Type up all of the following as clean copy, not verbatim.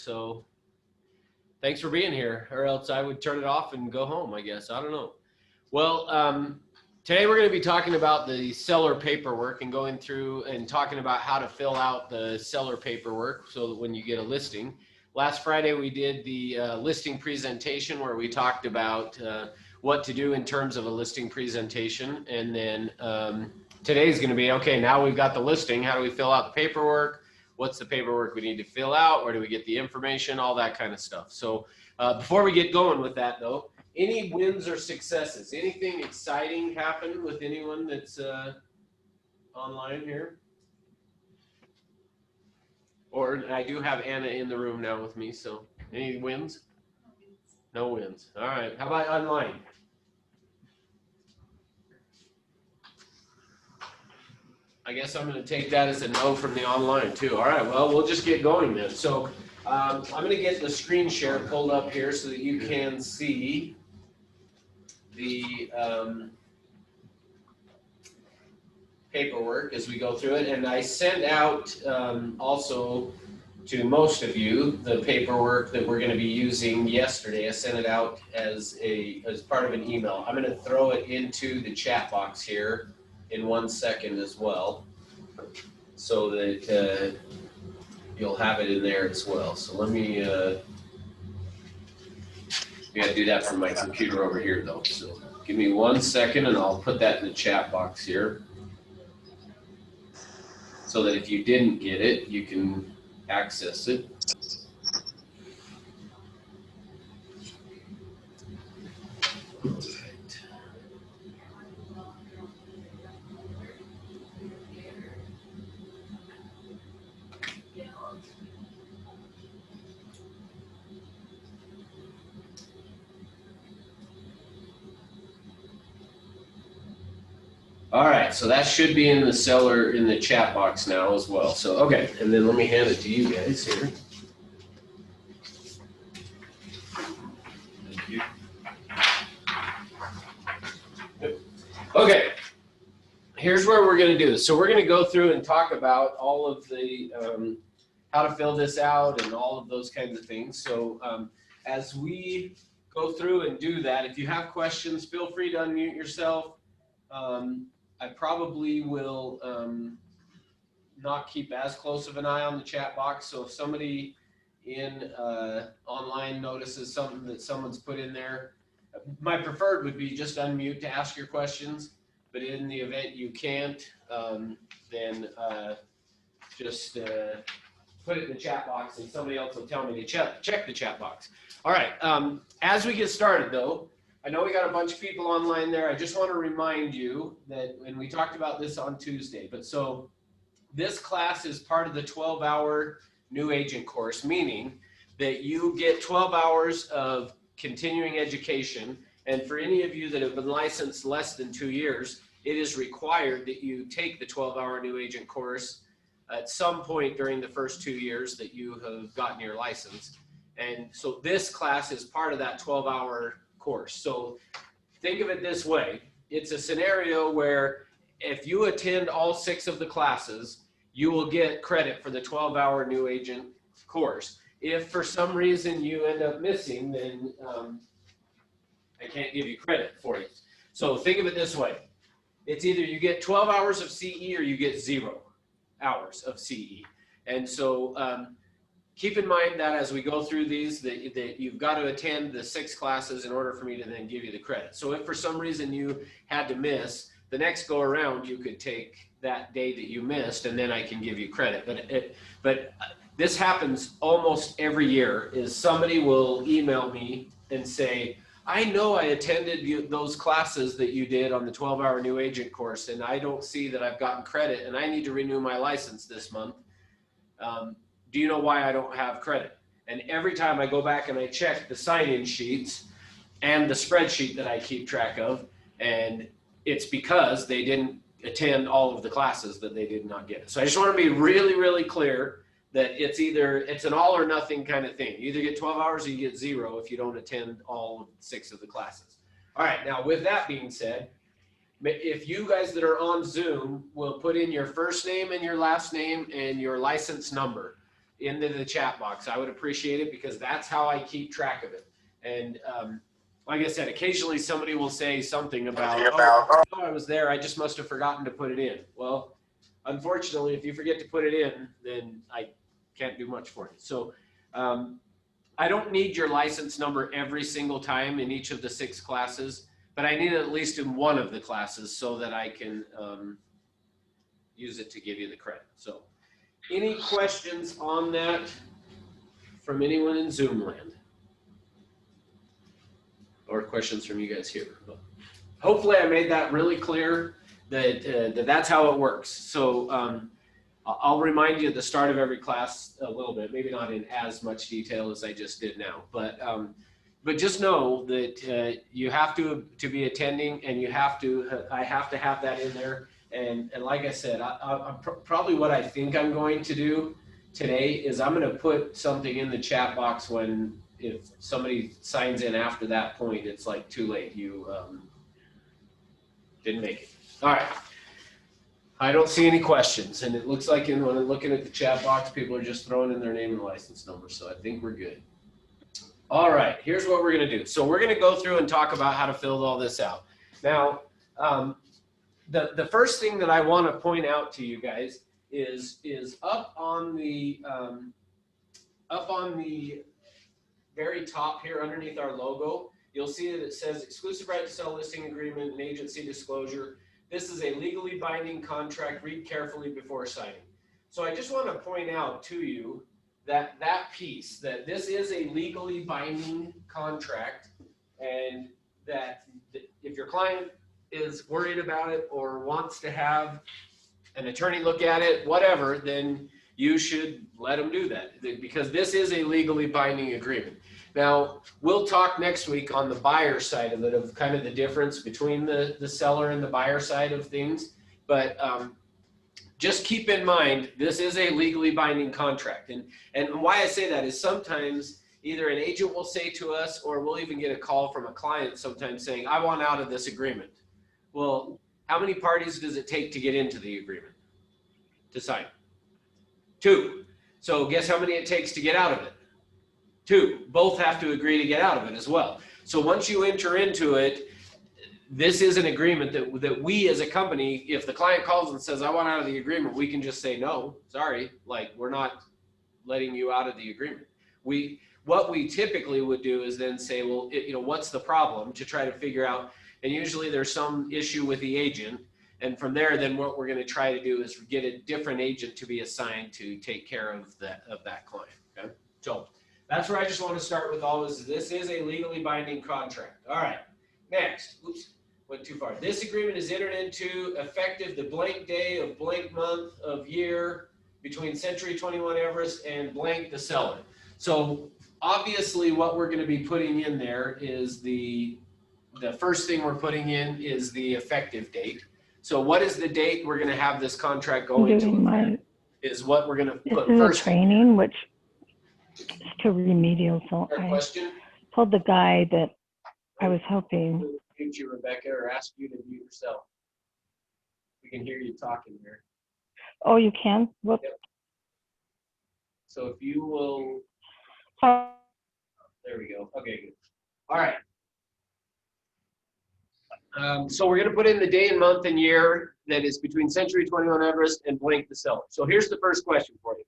So thanks for being here, or else I would turn it off and go home, I guess. I don't know. Well, today we're going to be talking about the seller paperwork and going through and talking about how to fill out the seller paperwork so that when you get a listing. Last Friday we did the listing presentation where we talked about what to do in terms of a listing presentation. And then today's going to be, okay, now we've got the listing. How do we fill out the paperwork? What's the paperwork we need to fill out? Where do we get the information? All that kind of stuff. So before we get going with that though, any wins or successes? Anything exciting happen with anyone that's online here? Or I do have Anna in the room now with me, so any wins? No wins. All right. How about online? I guess I'm going to take that as a no from the online too. All right. Well, we'll just get going then. So I'm going to get the screen share pulled up here so that you can see the paperwork as we go through it. And I sent out also to most of you the paperwork that we're going to be using yesterday. I sent it out as part of an email. I'm going to throw it into the chat box here in 1 second as well, so that you'll have it in there as well. So let me gotta do that from my computer over here though. So give me 1 second and I'll put that in the chat box here, so that if you didn't get it, you can access it. All right, so that should be in the seller in the chat box now as well. So, okay, and then let me hand it to you guys here. Thank you. Okay, here's where we're going to do this. So we're going to go through and talk about all of the how to fill this out and all of those kinds of things. So as we go through and do that, if you have questions, feel free to unmute yourself. I probably will not keep as close of an eye on the chat box. So if somebody in online notices something that someone's put in there, my preferred would be just unmute to ask your questions. But in the event you can't, then just put it in the chat box and somebody else will tell me to check the chat box. All right, as we get started though, I know we got a bunch of people online there. I just want to remind you that when we talked about this on Tuesday, but so this class is part of the 12-hour new agent course, meaning that you get 12 hours of continuing education. And for any of you that have been licensed less than 2 years, it is required that you take the 12-hour new agent course at some point during the first 2 years that you have gotten your license. And so this class is part of that 12-hour course. So think of it this way. It's a scenario where if you attend all 6 of the classes, you will get credit for the 12-hour new agent course. If for some reason you end up missing, then I can't give you credit for it. So think of it this way. It's either you get 12 hours of CE or you get 0 hours of CE. And so keep in mind that as we go through these, that you've got to attend the 6 classes in order for me to then give you the credit. So if for some reason you had to miss, the next go around, you could take that day that you missed and then I can give you credit. But this happens almost every year, is somebody will email me and say, I know I attended those classes that you did on the 12-hour new agent course and I don't see that I've gotten credit and I need to renew my license this month. Do you know why I don't have credit? And every time I go back and I check the sign-in sheets and the spreadsheet that I keep track of, and it's because they didn't attend all of the classes that they did not get. So I just want to be really, really clear that it's an all or nothing kind of thing. You either get 12 hours or you get 0 if you don't attend all 6 of the classes. All right, now with that being said, if you guys that are on Zoom will put in your first name and your last name and your license number. into the chat box. I would appreciate it because that's how I keep track of it. And like I said, occasionally somebody will say something about, oh, I was there, I just must have forgotten to put it in. Well, unfortunately, if you forget to put it in, then I can't do much for you. So I don't need your license number every single time in each of the 6 classes, but I need it at least in one of the classes so that I can use it to give you the credit. So any questions on that from anyone in Zoom land? Or questions from you guys here? But hopefully I made that really clear that that's how it works. So I'll remind you at the start of every class a little bit, maybe not in as much detail as I just did now, but just know that you have to be attending, and you have to, I have to have that in there. And like I said, probably what I think I'm going to do today is I'm going to put something in the chat box if somebody signs in after that point, it's like too late. You didn't make it. All right. I don't see any questions, and it looks like when I'm looking at the chat box, people are just throwing in their name and license number, so I think we're good. All right, here's what we're going to do. So we're going to go through and talk about how to fill all this out. Now, the first thing that I want to point out to you guys is up on the very top here underneath our logo, you'll see that it says exclusive right to sell listing agreement and agency disclosure. This is a legally binding contract. Read carefully before signing. So I just want to point out to you that piece, that this is a legally binding contract, and that if your client is worried about it or wants to have an attorney look at it, whatever, then you should let them do that, because this is a legally binding agreement. Now, we'll talk next week on the buyer side of it, of kind of the difference between the seller and the buyer side of things. But just keep in mind, this is a legally binding contract. And why I say that is sometimes either an agent will say to us, or we'll even get a call from a client sometimes saying, I want out of this agreement. Well, how many parties does it take to get into the agreement, to sign? 2. So guess how many it takes to get out of it? 2. Both have to agree to get out of it as well. So once you enter into it, this is an agreement that we as a company, if the client calls and says, I want out of the agreement, we can just say, no, sorry, like, we're not letting you out of the agreement. What we typically would do is then say, well, what's the problem, to try to figure out, and usually there's some issue with the agent. And from there, then what we're going to try to do is get a different agent to be assigned to take care of that client. Okay, so that's where I just want to start with all this. This is a legally binding contract. All right, next. Oops, went too far. This agreement is entered into effective the blank day of blank month of year between Century 21 Everest and blank the seller. So obviously, what we're going to be putting in there is the first thing we're putting in is the effective date. So what is the date we're going to have this contract going to? Is what we're going to put first. This is a training, which is to remedial. So I told the guy that I was helping. Mute you, Rebecca, or ask you to mute yourself. We can hear you talking there. Oh, you can? Whoops. Yep. So if you will. Oh. There we go. Okay, good. All right. So we're going to put in the day and month and year that is between Century 21 Everest and blank the seller. So here's the first question for you.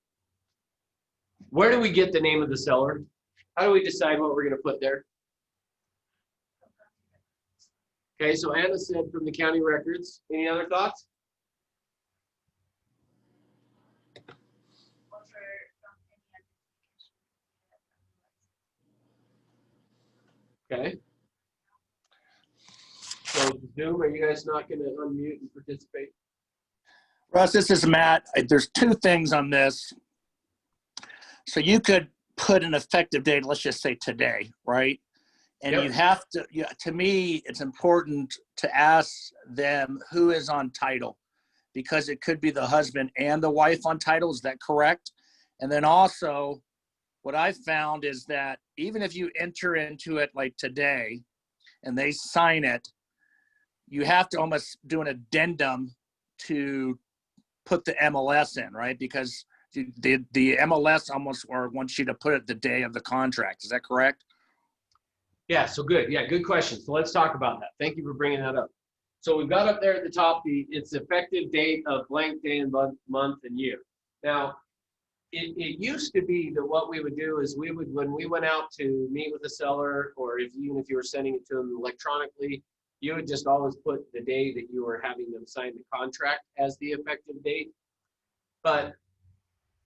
Where do we get the name of the seller? How do we decide what we're going to put there? Okay, so Anna said from the county records. Any other thoughts? Okay. So Zoom, are you guys not going to unmute and participate? Russ, this is Matt. There's 2 things on this. So you could put an effective date, let's just say today, right? And Yep. you have to, to me, it's important to ask them who is on title, because it could be the husband and the wife on title. Is that correct? And then also, what I found is that even if you enter into it like today and they sign it, you have to almost do an addendum to put the MLS in, right? Because the MLS almost or wants you to put it the day of the contract. Is that correct? Yeah, so good. Yeah, good question. So let's talk about that. Thank you for bringing that up. So we've got up there at the top, it's effective date of blank day and month and year. Now, it used to be that what we would do is when we went out to meet with the seller, or even if you were sending it to them electronically, you would just always put the day that you were having them sign the contract as the effective date. But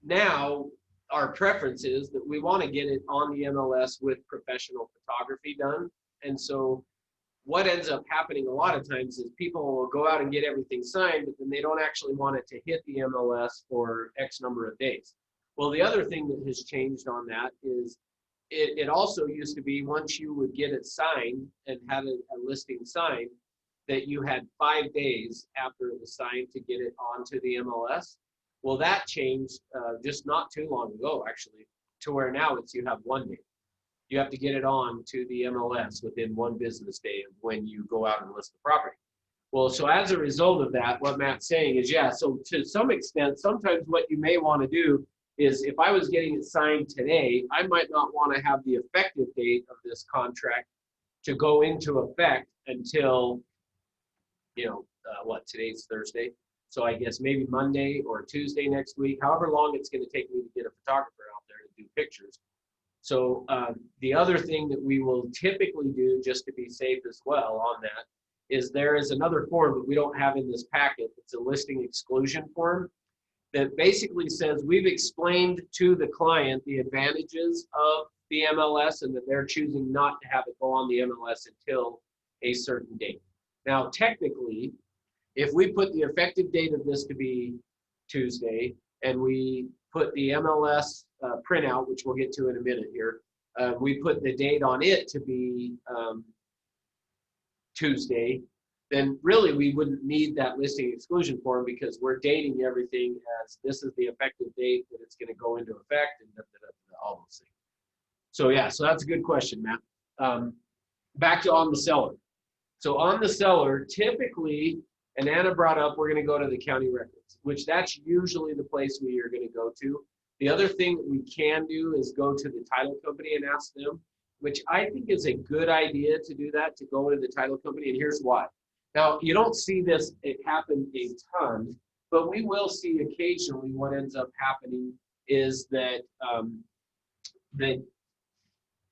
now our preference is that we want to get it on the MLS with professional photography done. And so what ends up happening a lot of times is people will go out and get everything signed, but then they don't actually want it to hit the MLS for X number of days. Well, the other thing that has changed on that is it also used to be once you would get it signed and had a listing signed, that you had 5 days after it was signed to get it onto the MLS. Well, that changed just not too long ago, actually, to where now you have 1 day. You have to get it on to the MLS within 1 business day of when you go out and list the property. Well, so as a result of that, what Matt's saying is, yeah, so to some extent, sometimes what you may want to do is if I was getting it signed today, I might not want to have the effective date of this contract to go into effect until, today's Thursday. So I guess maybe Monday or Tuesday next week, however long it's going to take me to get a photographer out there to do pictures. So the other thing that we will typically do, just to be safe as well on that, is there is another form that we don't have in this packet. It's a listing exclusion form that basically says we've explained to the client the advantages of the MLS and that they're choosing not to have it go on the MLS until a certain date. Now, technically, if we put the effective date of this to be Tuesday and we put the MLS printout, which we'll get to in a minute here, we put the date on it to be Tuesday, then really we wouldn't need that listing exclusion form because we're dating everything as this is the effective date that it's going to go into effect and all those things. So yeah, so that's a good question, Matt. Back to on the seller. So on the seller, typically, and Anna brought up, we're going to go to the county records, which that's usually the place we are going to go to. The other thing that we can do is go to the title company and ask them, which I think is a good idea to do that, to go to the title company, and here's why. Now, you don't see this, it happen a ton, but we will see occasionally what ends up happening is that, that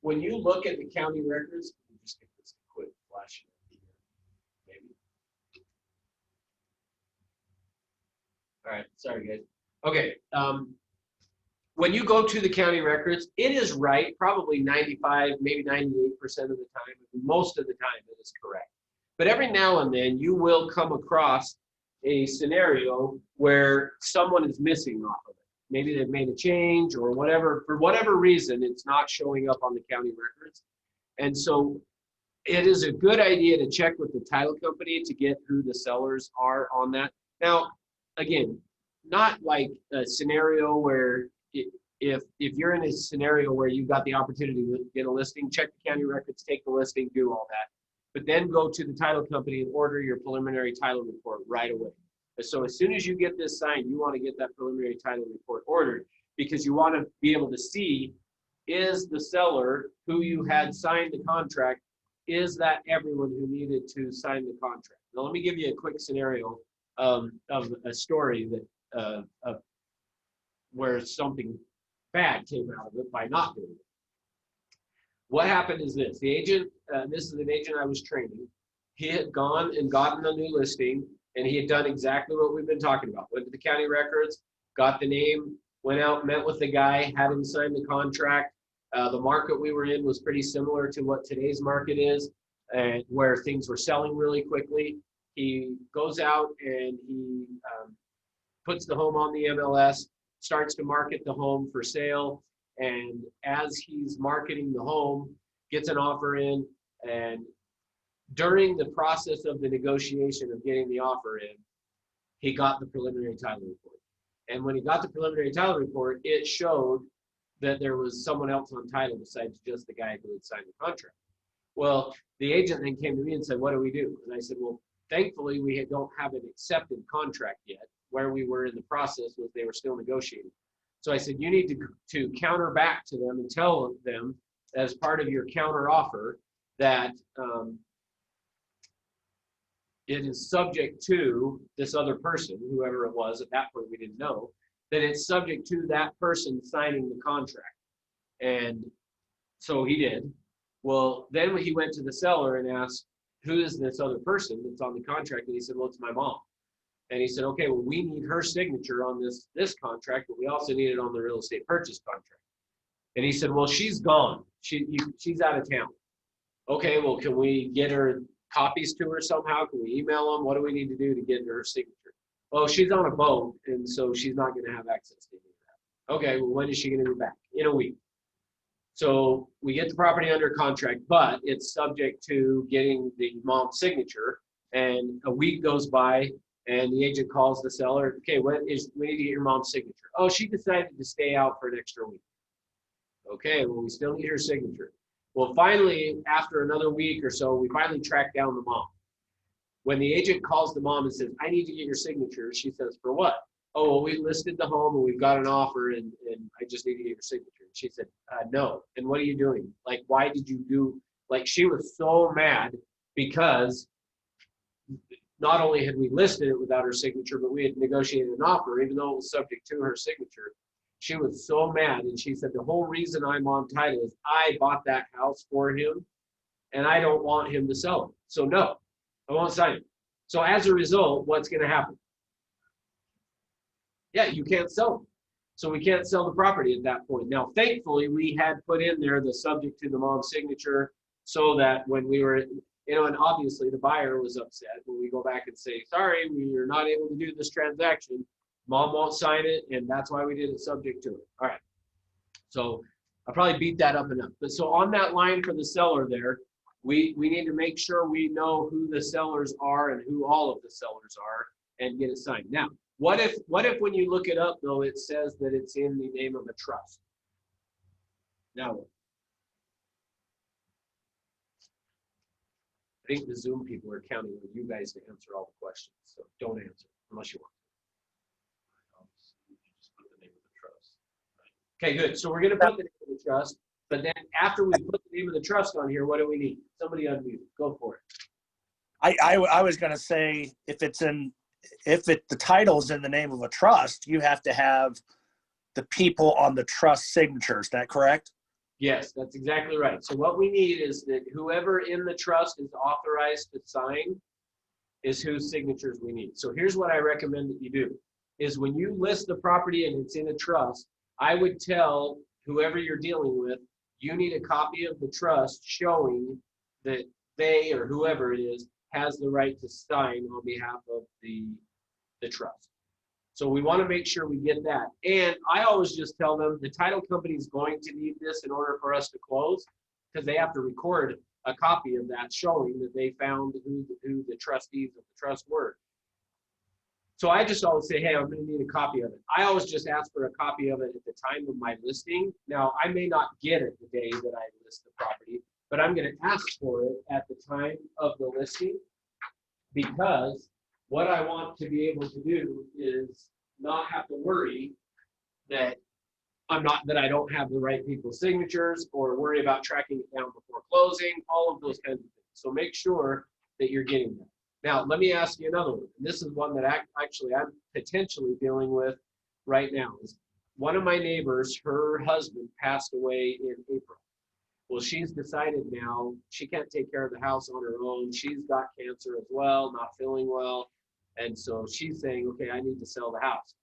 when you look at the county records, let me just get this quick flash here, maybe. All right, sorry guys. Okay, when you go to the county records, it is right, probably 95, maybe 98% of the time, most of the time it is correct. But every now and then you will come across a scenario where someone is missing off of it. Maybe they've made a change or whatever, for whatever reason, it's not showing up on the county records. And so it is a good idea to check with the title company to get who the sellers are on that. Now, again, not like a scenario where if you're in a scenario where you've got the opportunity to get a listing, check the county records, take the listing, do all that. But then go to the title company and order your preliminary title report right away. So as soon as you get this signed, you want to get that preliminary title report ordered because you want to be able to see, is the seller who you had signed the contract, is that everyone who needed to sign the contract? Now, let me give you a quick scenario of a story that where something bad came out of it by not doing it. What happened is this: the agent, this is an agent I was training. He had gone and gotten a new listing, and he had done exactly what we've been talking about. Went to the county records, got the name, went out, met with the guy, had him sign the contract. The market we were in was pretty similar to what today's market is, and where things were selling really quickly. He goes out and he puts the home on the MLS, starts to market the home for sale. And as he's marketing the home, gets an offer in, and during the process of the negotiation of getting the offer in, he got the preliminary title report. And when he got the preliminary title report, it showed that there was someone else on title besides just the guy who had signed the contract. Well, the agent then came to me and said, what do we do? And I said, well, thankfully, we don't have an accepted contract yet. Where we were in the process was they were still negotiating. So I said, you need to counter back to them and tell them as part of your counter offer that it is subject to this other person, whoever it was, at that point we didn't know, that it's subject to that person signing the contract. And so he did. Well, then he went to the seller and asked, who is this other person that's on the contract? And he said, well, it's my mom. And he said, okay, well, we need her signature on this contract, but we also need it on the real estate purchase contract. And he said, well, she's gone. She's out of town. Okay, well, can we get her copies to her somehow? Can we email them? What do we need to do to get her signature? Oh, she's on a boat, and so she's not going to have access to any of that. Okay, well, when is she going to be back? In a week. So we get the property under contract, but it's subject to getting the mom's signature. And a week goes by, and the agent calls the seller. Okay, we need to get your mom's signature. Oh, she decided to stay out for an extra week. Okay, well, we still need her signature. Well, finally, after another week or so, we finally track down the mom. When the agent calls the mom and says, I need to get your signature, she says, for what? Oh, well, we listed the home and we've got an offer and I just need to get your signature. And she said, no. And what are you doing? Like, why did you do, like, she was so mad because not only had we listed it without her signature, but we had negotiated an offer, even though it was subject to her signature. She was so mad, and she said, the whole reason I'm on title is I bought that house for him, and I don't want him to sell it. So no, I won't sign it. So as a result, what's going to happen? Yeah, you can't sell it. So we can't sell the property at that point. Now, thankfully, we had put in there the subject to the mom's signature so that when we were, and obviously the buyer was upset when we go back and say, sorry, we are not able to do this transaction. Mom won't sign it, and that's why we did it subject to it. All right. So I probably beat that up enough. But so on that line for the seller there, we need to make sure we know who the sellers are and who all of the sellers are and get it signed. Now, what if when you look it up, though, it says that it's in the name of a trust? Now what? I think the Zoom people are counting on you guys to answer all the questions. So don't answer unless you want. Okay, good. So we're going to put the name of the trust, but then after we put the name of the trust on here, what do we need? Somebody unmute. Go for it. I was going to say if the title's in the name of a trust, you have to have the people on the trust signature. Is that correct? Yes, that's exactly right. So what we need is that whoever in the trust is authorized to sign is whose signatures we need. So here's what I recommend that you do is when you list the property and it's in a trust, I would tell whoever you're dealing with, you need a copy of the trust showing that they or whoever it is has the right to sign on behalf of the trust. So we want to make sure we get that. And I always just tell them the title company is going to need this in order for us to close because they have to record a copy of that showing that they found who the trustees of the trust were. So I just always say, hey, I'm going to need a copy of it. I always just ask for a copy of it at the time of my listing. Now, I may not get it the day that I list the property, but I'm going to ask for it at the time of the listing because what I want to be able to do is not have to worry that I don't have the right people's signatures or worry about tracking it down before closing, all of those kinds of things. So make sure that you're getting that. Now, let me ask you another one. This is one that actually I'm potentially dealing with right now. Is one of my neighbors, her husband passed away in April. Well, she's decided now she can't take care of the house on her own. She's got cancer as well, not feeling well. And so she's saying, okay, I need to sell the house.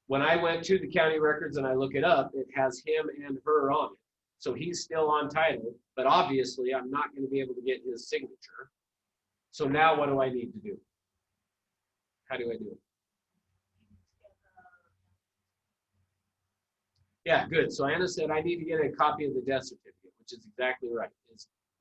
When I went to the county records and I look it up, it has him and her on it. So he's still on title, but obviously I'm not going to be able to get his signature. So now what do I need to do? How do I do it? Yeah, good. So Anna said I need to get a copy of the death certificate, which is exactly right.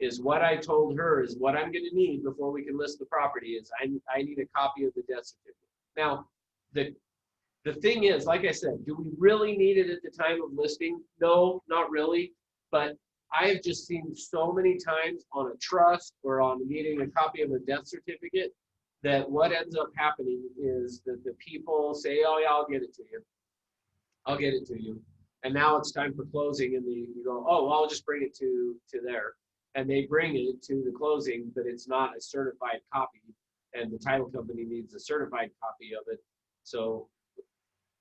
Is what I told her is what I'm going to need before we can list the property is I need a copy of the death certificate. Now, the thing is, like I said, do we really need it at the time of listing? No, not really. But I've just seen so many times on a trust or on needing a copy of a death certificate that what ends up happening is that the people say, oh yeah, I'll get it to you. I'll get it to you. And now it's time for closing, and you go, oh, well, I'll just bring it to there. And they bring it to the closing, but it's not a certified copy, and the title company needs a certified copy of it. So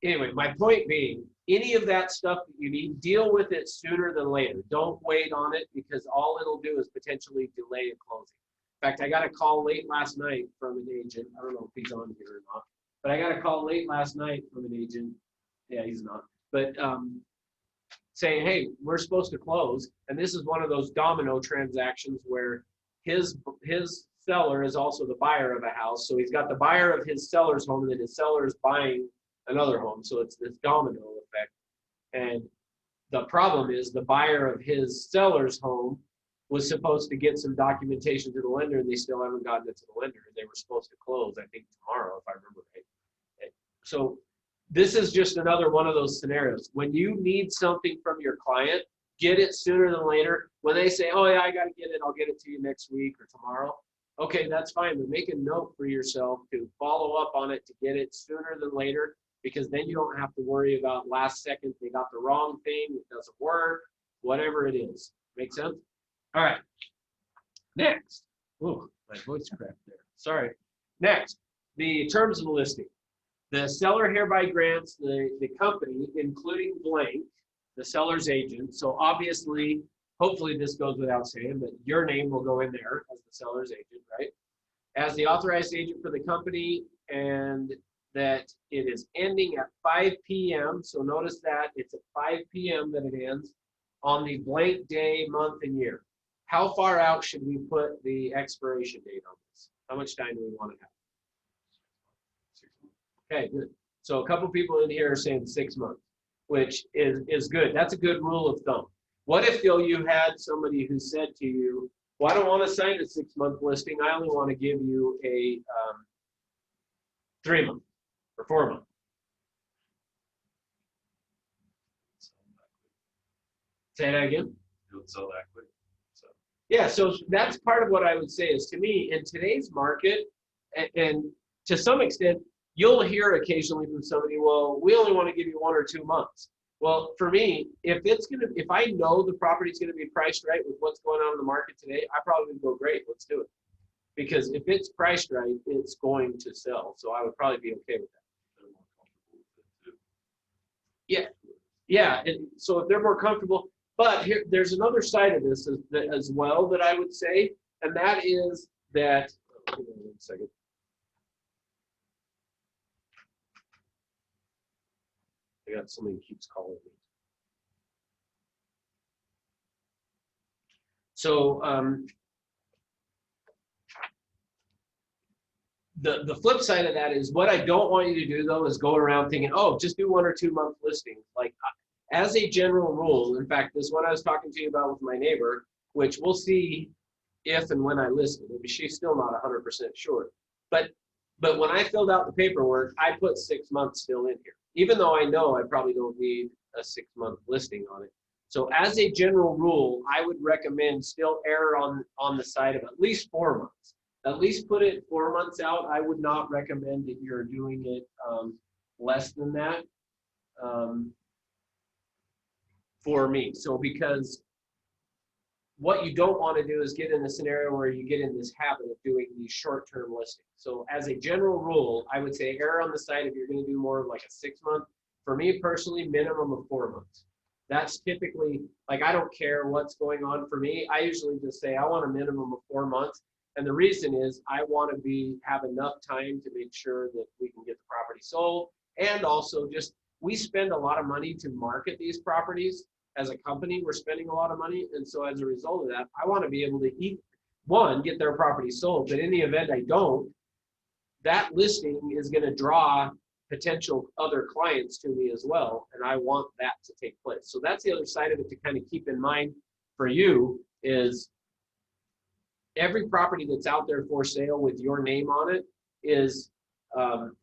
anyway, my point being, any of that stuff that you need, deal with it sooner than later. Don't wait on it, because all it'll do is potentially delay a closing. In fact, I got a call late last night from an agent. I don't know if he's on here or not, but I got a call late last night from an agent. Yeah, he's not. But saying, hey, we're supposed to close. And this is one of those domino transactions where his seller is also the buyer of a house. So he's got the buyer of his seller's home, and then his seller is buying another home. So it's this domino effect. And the problem is the buyer of his seller's home was supposed to get some documentation to the lender, and they still haven't gotten it to the lender. They were supposed to close, I think, tomorrow, if I remember right. So this is just another one of those scenarios. When you need something from your client, get it sooner than later. When they say, oh yeah, I got to get it, I'll get it to you next week or tomorrow. Okay, that's fine, but make a note for yourself to follow up on it, to get it sooner than later, because then you don't have to worry about last second, they got the wrong thing, it doesn't work, whatever it is. Make sense? All right, next. Ooh, my voice cracked there. Sorry. Next, the terms of the listing. The seller hereby grants the company, including blank, the seller's agent. So obviously, hopefully this goes without saying, but your name will go in there as the seller's agent, right? As the authorized agent for the company, and that it is ending at 5 p.m. So notice that it's at 5 p.m. that it ends on the blank day, month, and year. How far out should we put the expiration date on this? How much time do we want to have? Okay, good. So a couple people in here are saying 6 months, which is good. That's a good rule of thumb. What if, though, you had somebody who said to you, well, I don't want to sign a 6-month listing. I only want to give you a 3-month or 4-month. Say that again. You'll sell that quick. So. Yeah, so that's part of what I would say is, to me, in today's market, and to some extent, you'll hear occasionally from somebody, well, we only want to give you 1 or 2 months. Well, for me, if I know the property's going to be priced right with what's going on in the market today, I probably would go, great, let's do it. Because if it's priced right, it's going to sell. So I would probably be okay with that. They're more comfortable with it too. Yeah, yeah. And so if they're more comfortable, but there's another side of this as well that I would say, and that is that. Hold on 1 second. I got somebody keeps calling me. So the flip side of that is, what I don't want you to do, though, is go around thinking, oh, just do 1 or 2 month listings. Like, as a general rule, in fact, this one I was talking to you about with my neighbor, which we'll see if and when I list it. Maybe she's still not 100% sure. But when I filled out the paperwork, I put 6 months still in here, even though I know I probably don't need a 6-month listing on it. So as a general rule, I would recommend still err on the side of at least 4 months. At least put it 4 months out. I would not recommend that you're doing it less than that for me. So because what you don't want to do is get in a scenario where you get in this habit of doing these short-term listings. So as a general rule, I would say err on the side if you're going to do more of like a 6-month. For me personally, minimum of 4 months. That's typically, like, I don't care what's going on for me. I usually just say I want a minimum of 4 months. And the reason is I want to have enough time to make sure that we can get the property sold. And also just, we spend a lot of money to market these properties. As a company, we're spending a lot of money. And so as a result of that, I want to be able to get their property sold. But in the event I don't, that listing is going to draw potential other clients to me as well. And I want that to take place. So that's the other side of it to kind of keep in mind for you is every property that's out there for sale with your name on it is,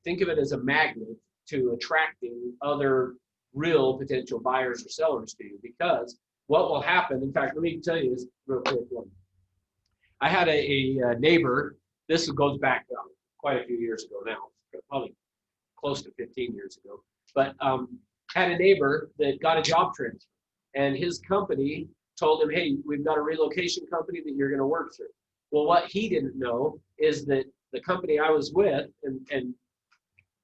think of it as a magnet to attracting other real potential buyers or sellers to you. Because what will happen, in fact, let me tell you this real quick one. I had a neighbor, this goes back quite a few years ago now, probably close to 15 years ago. But had a neighbor that got a job transfer, and his company told him, hey, we've got a relocation company that you're going to work through. Well, what he didn't know is that the company I was with and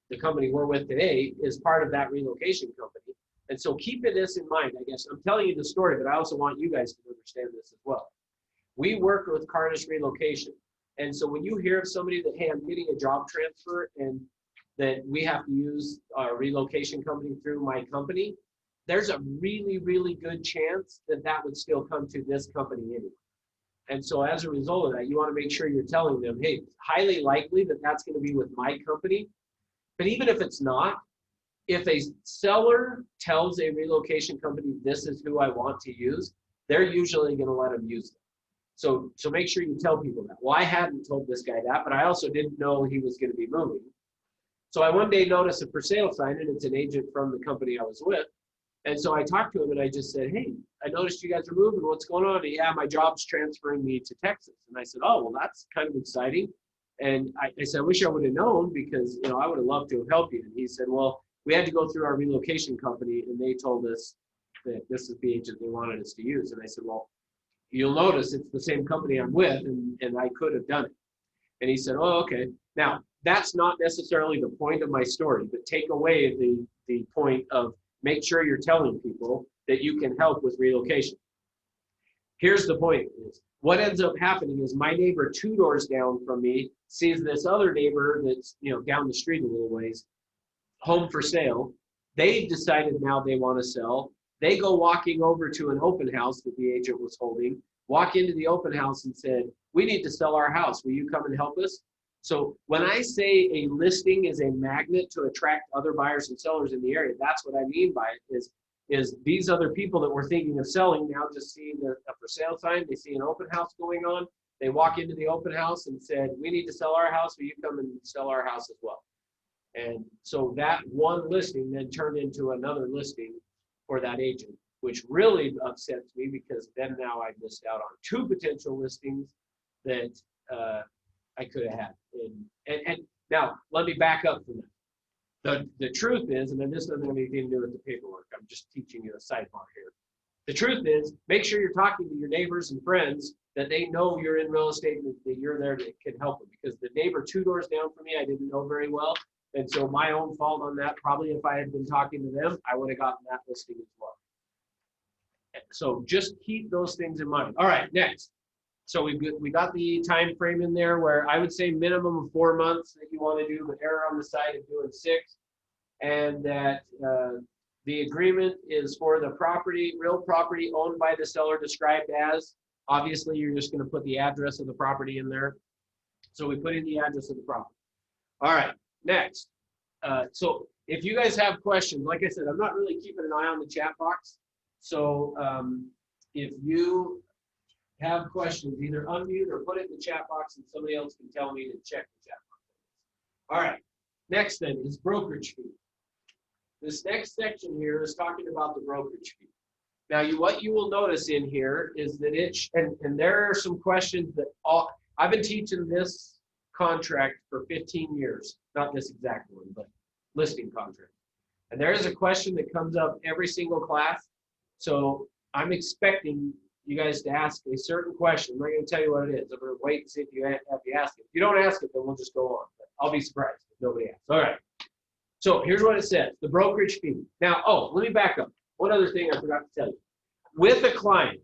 the company we're with today is part of that relocation company. And so keeping this in mind, I guess, I'm telling you the story, but I also want you guys to understand this as well. We work with Carnish Relocation. And so when you hear of somebody that, hey, I'm getting a job transfer and that we have to use a relocation company through my company, there's a really, really good chance that that would still come to this company anyway. And so as a result of that, you want to make sure you're telling them, hey, it's highly likely that that's going to be with my company. But even if it's not, if a seller tells a relocation company, this is who I want to use, they're usually going to let them use them. So make sure you tell people that. Well, I hadn't told this guy that, but I also didn't know he was going to be moving. So I one day noticed a for sale sign, and it's an agent from the company I was with. And so I talked to him, and I just said, hey, I noticed you guys are moving. What's going on? And, yeah, my job's transferring me to Texas. And I said, oh, well, that's kind of exciting. And I said, I wish I would have known because, you know, I would have loved to have helped you. And he said, well, we had to go through our relocation company, and they told us that this is the agent they wanted us to use. And I said, well, you'll notice it's the same company I'm with, and I could have done it. And he said, oh, okay. Now, that's not necessarily the point of my story, but take away the point of make sure you're telling people that you can help with relocation. Here's the point. What ends up happening is my neighbor 2 doors down from me sees this other neighbor that's, you know, down the street a little ways, home for sale. They've decided now they want to sell. They go walking over to an open house that the agent was holding, walk into the open house and said, we need to sell our house. Will you come and help us? So when I say a listing is a magnet to attract other buyers and sellers in the area, that's what I mean by it is these other people that were thinking of selling now just seeing a for sale sign, they see an open house going on, they walk into the open house and said, we need to sell our house, will you come and sell our house as well? And so that one listing then turned into another listing for that agent, which really upsets me because then now I missed out on 2 potential listings that I could have had. And now let me back up from that. The truth is, and then this doesn't have anything to do with the paperwork, I'm just teaching you a sidebar here. The truth is, make sure you're talking to your neighbors and friends that they know you're in real estate and that you're there that can help them. Because the neighbor 2 doors down from me, I didn't know very well. And so my own fault on that, probably if I had been talking to them, I would have gotten that listing as well. So just keep those things in mind. All right, next. So we got the time frame in there where I would say minimum of 4 months that you want to do, but err on the side of doing 6. And that the agreement is for the property, real property owned by the seller described as. Obviously, you're just going to put the address of the property in there. So we put in the address of the property. All right, next. So if you guys have questions, like I said, I'm not really keeping an eye on the chat box. So if you have questions, either unmute or put it in the chat box and somebody else can tell me to check the chat box. All right, next then is brokerage fee. This next section here is talking about the brokerage fee. Now, what you will notice in here is that and there are some questions that I've been teaching this contract for 15 years, not this exact one, but listing contract. And there is a question that comes up every single class. So I'm expecting you guys to ask a certain question. I'm not going to tell you what it is. I'm going to wait and see if you ask it. If you don't ask it, then we'll just go on. But I'll be surprised if nobody asks. All right. So here's what it says, the brokerage fee. Now, let me back up. One other thing I forgot to tell you. With a client,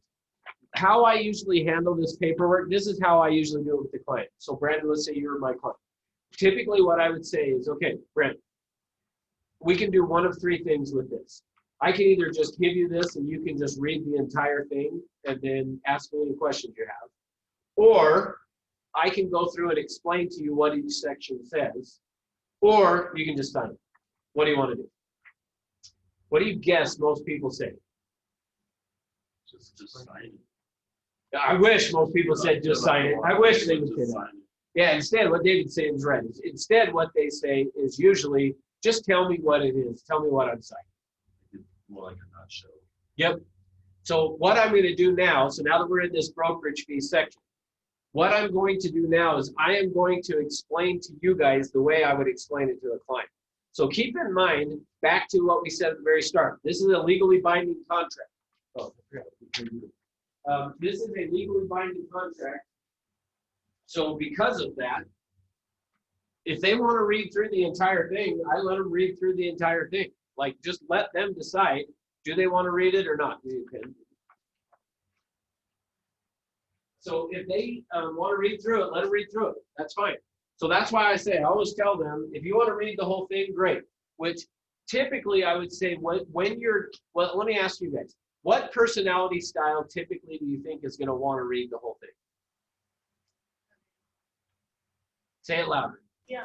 how I usually handle this paperwork, this is how I usually do it with the client. So Brandon, let's say you're my client. Typically what I would say is, okay, Brandon, we can do one of 3 things with this. I can either just give you this and you can just read the entire thing and then ask me any questions you have. Or I can go through and explain to you what each section says. Or you can just sign it. What do you want to do? What do you guess most people say? Just sign it. I wish most people said just sign it. I wish they would say that. Yeah, instead what David's saying is right. Instead what they say is usually just tell me what it is. Tell me what I'm signing. More like a nutshell. Yep. So what I'm going to do now, so now that we're in this brokerage fee section, what I'm going to do now is I am going to explain to you guys the way I would explain it to a client. So keep in mind, back to what we said at the very start, this is a legally binding contract. Oh, this is a legally binding contract. So because of that, if they want to read through the entire thing, I let them read through the entire thing. Like, just let them decide, do they want to read it or not? So if they want to read through it, let them read through it. That's fine. So that's why I say, I always tell them, if you want to read the whole thing, great. Which typically I would say, when you're, well, let me ask you guys, what personality style typically do you think is going to want to read the whole thing? Say it louder. Yeah.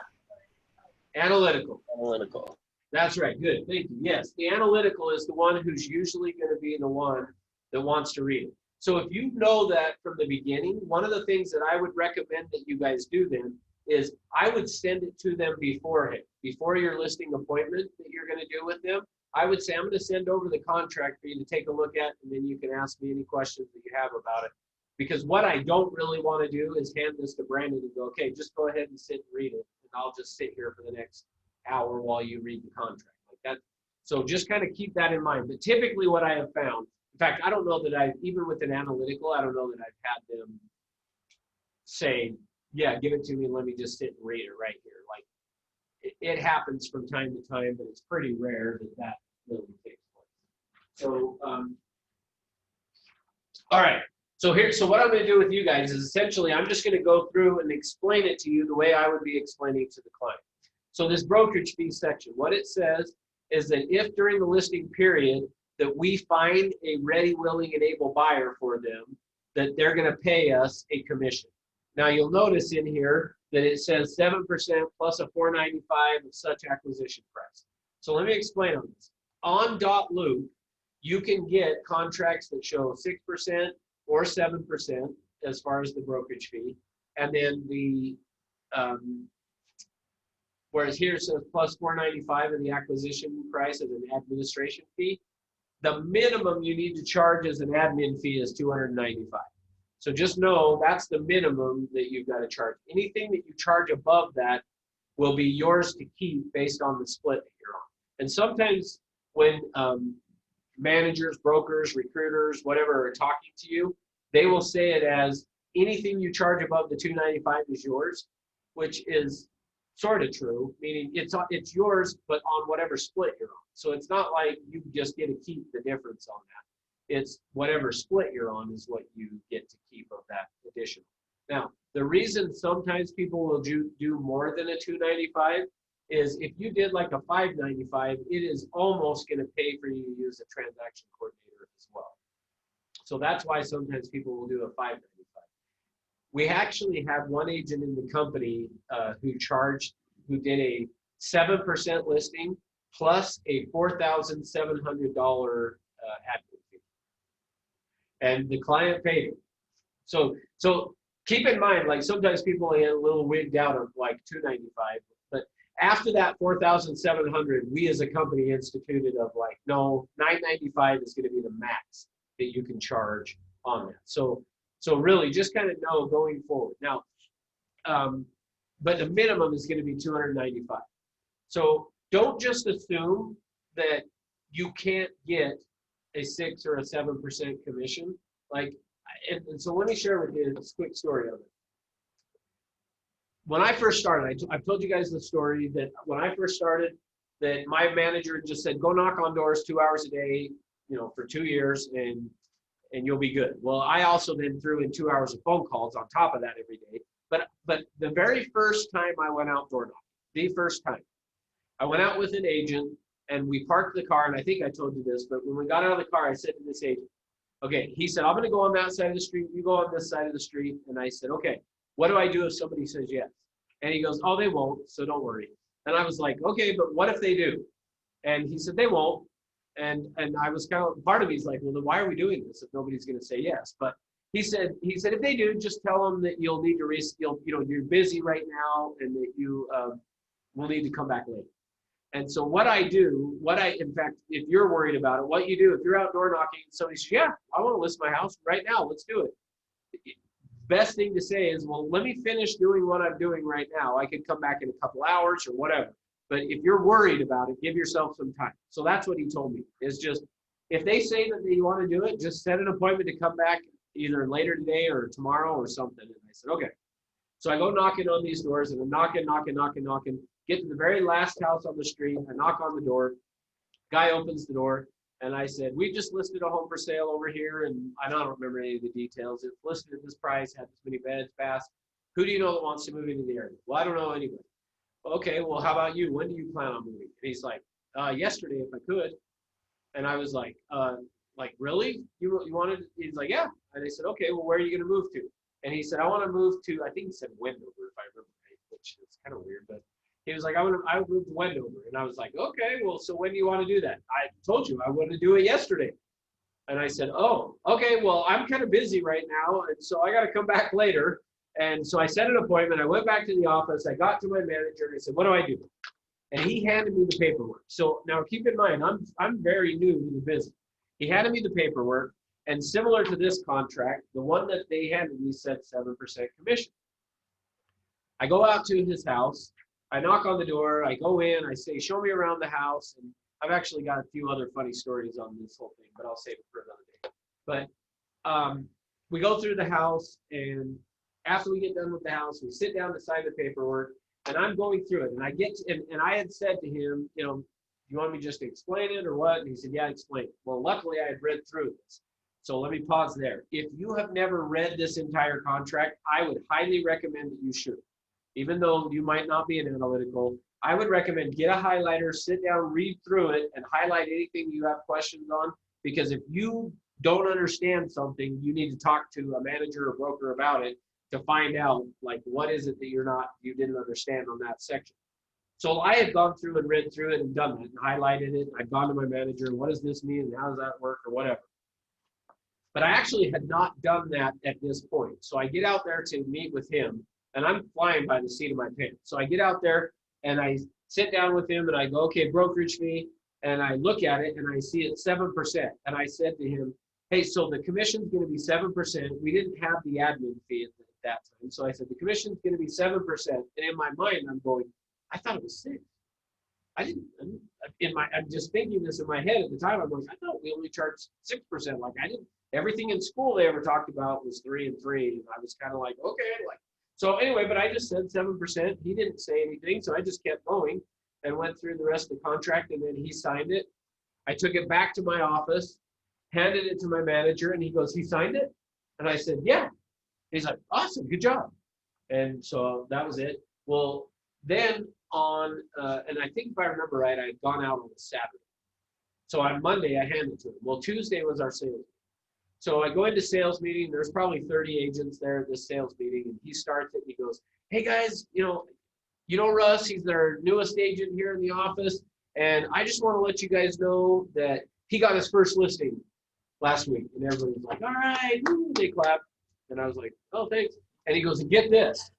Analytical. Analytical. That's right. Good. Thank you. Yes, the analytical is the one who's usually going to be the one that wants to read it. So if you know that from the beginning, one of the things that I would recommend that you guys do then is I would send it to them beforehand, before your listing appointment that you're going to do with them. I would say, I'm going to send over the contract for you to take a look at, and then you can ask me any questions that you have about it. Because what I don't really want to do is hand this to Brandon and go, okay, just go ahead and sit and read it, and I'll just sit here for the next hour while you read the contract like that. So just kind of keep that in mind. But typically what I have found, in fact, I don't know that I've, even with an analytical, I don't know that I've had them say, yeah, give it to me and let me just sit and read it right here. Like, it happens from time to time, but it's pretty rare that really takes place. So, all right. So what I'm going to do with you guys is essentially, I'm just going to go through and explain it to you the way I would be explaining it to the client. So this brokerage fee section, what it says is that if during the listing period that we find a ready, willing, and able buyer for them, that they're going to pay us a commission. Now you'll notice in here that it says 7% plus a $4.95 of such acquisition price. So let me explain on this. On .loop, you can get contracts that show 6% or 7% as far as the brokerage fee, and then the whereas here it says plus $4.95 of the acquisition price as an administration fee. The minimum you need to charge as an admin fee is $295. So just know that's the minimum that you've got to charge. Anything that you charge above that will be yours to keep based on the split that you're on. And sometimes when managers, brokers, recruiters, whatever are talking to you, they will say it as anything you charge above the $295 is yours, which is sort of true, meaning it's yours, but on whatever split you're on. So it's not like you just get to keep the difference on that. It's whatever split you're on is what you get to keep of that additional. Now, the reason sometimes people will do more than a $295 is if you did like a $595, it is almost going to pay for you to use a transaction coordinator as well. So that's why sometimes people will do a $595. We actually had one agent in the company who did a 7% listing plus a $4,700 admin fee. And the client paid it. So keep in mind, like sometimes people get a little wigged out of like $295, but after that $4,700, we as a company instituted of like, no, $995 is going to be the max that you can charge on that. So really just kind of know going forward. Now, but the minimum is going to be $295. So don't just assume that you can't get a 6 or a 7% commission. Like, and so let me share with you this quick story of it. When I first started, I've told you guys the story that when I first started, that my manager just said, go knock on doors 2 hours a day, for 2 years, and you'll be good. Well, I also then threw in 2 hours of phone calls on top of that every day. But the very first time I went out door knocking, the first time, I went out with an agent and we parked the car, and I think I told you this, but when we got out of the car, I said to this agent, okay, he said, I'm going to go on that side of the street, you go on this side of the street. And I said, okay, what do I do if somebody says yes? And he goes, oh, they won't, so don't worry. And I was like, okay, but what if they do? And he said, they won't. And I was kind of, part of me is like, well, then why are we doing this if nobody's going to say yes? But he said, if they do, just tell them that you'll need to you're busy right now and that you will need to come back later. And so what I do, in fact, if you're worried about it, what you do, if you're out door knocking and somebody says, yeah, I want to list my house right now, let's do it. Best thing to say is, well, let me finish doing what I'm doing right now. I could come back in a couple hours or whatever. But if you're worried about it, give yourself some time. So that's what he told me, is just, if they say that they want to do it, just set an appointment to come back either later today or tomorrow or something. And I said, okay. So I go knocking on these doors, and I'm knocking, get to the very last house on the street. I knock on the door. Guy opens the door, and I said, we just listed a home for sale over here, and I don't remember any of the details. It's listed at this price, had this many beds, fast. Who do you know that wants to move into the area? Well, I don't know anybody. Okay, well, how about you? When do you plan on moving? And he's like, yesterday, if I could. And I was like, really? You wanted? He's like, yeah. And I said, okay, well, where are you going to move to? And he said, I want to move to, I think he said Wendover, if I remember right, which is kind of weird, but he was like, I would move to Wendover. And I was like, okay, well, so when do you want to do that? I told you I wanted to do it yesterday. And I said, oh, okay, well, I'm kind of busy right now, and so I got to come back later. And so I set an appointment. I went back to the office. I got to my manager, and I said, what do I do? And he handed me the paperwork. So now keep in mind, I'm very new to the business. He handed me the paperwork, and similar to this contract, the one that they handed me said 7% commission. I go out to his house. I knock on the door. I go in. I say, show me around the house. And I've actually got a few other funny stories on this whole thing, but I'll save it for another day. But we go through the house, and after we get done with the house, we sit down to sign the paperwork, and I'm going through it. And I get to, and I had said to him, you want me just to explain it or what? And he said, yeah, explain it. Well, luckily I had read through this. So let me pause there. If you have never read this entire contract, I would highly recommend that you should. Even though you might not be an analytical, I would recommend get a highlighter, sit down, read through it, and highlight anything you have questions on. Because if you don't understand something, you need to talk to a manager or broker about it to find out, like, what is it that you didn't understand on that section. So I had gone through and read through it and done it and highlighted it. I'd gone to my manager, and what does this mean and how does that work or whatever. But I actually had not done that at this point. So I get out there to meet with him, and I'm flying by the seat of my pants. So I get out there and I sit down with him and I go, okay, brokerage fee. And I look at it and I see it 7%. And I said to him, hey, so the commission's going to be 7%. We didn't have the admin fee at that time. So I said, the commission's going to be 7%. And in my mind, I'm going, I thought it was 6. I'm just thinking this in my head at the time. I'm like, I thought we only charged 6%. Like, I didn't, everything in school they ever talked about was 3 and 3. And I was kind of like, okay, so anyway, but I just said 7%. He didn't say anything. So I just kept going and went through the rest of the contract, and then he signed it. I took it back to my office, handed it to my manager, and he goes, he signed it? And I said, yeah. He's like, awesome, good job. And so that was it. Well, then on, and I think if I remember right, I had gone out on a Saturday. So on Monday, I handed it to him. Well, Tuesday was our sales meeting. So I go into sales meeting. There's probably 30 agents there at this sales meeting, and he starts it. And he goes, hey guys, you know Russ, he's their newest agent here in the office, and I just want to let you guys know that he got his first listing last week. And everybody's like, all right, woo, they clap. And I was like, oh, thanks. And he goes, and get this.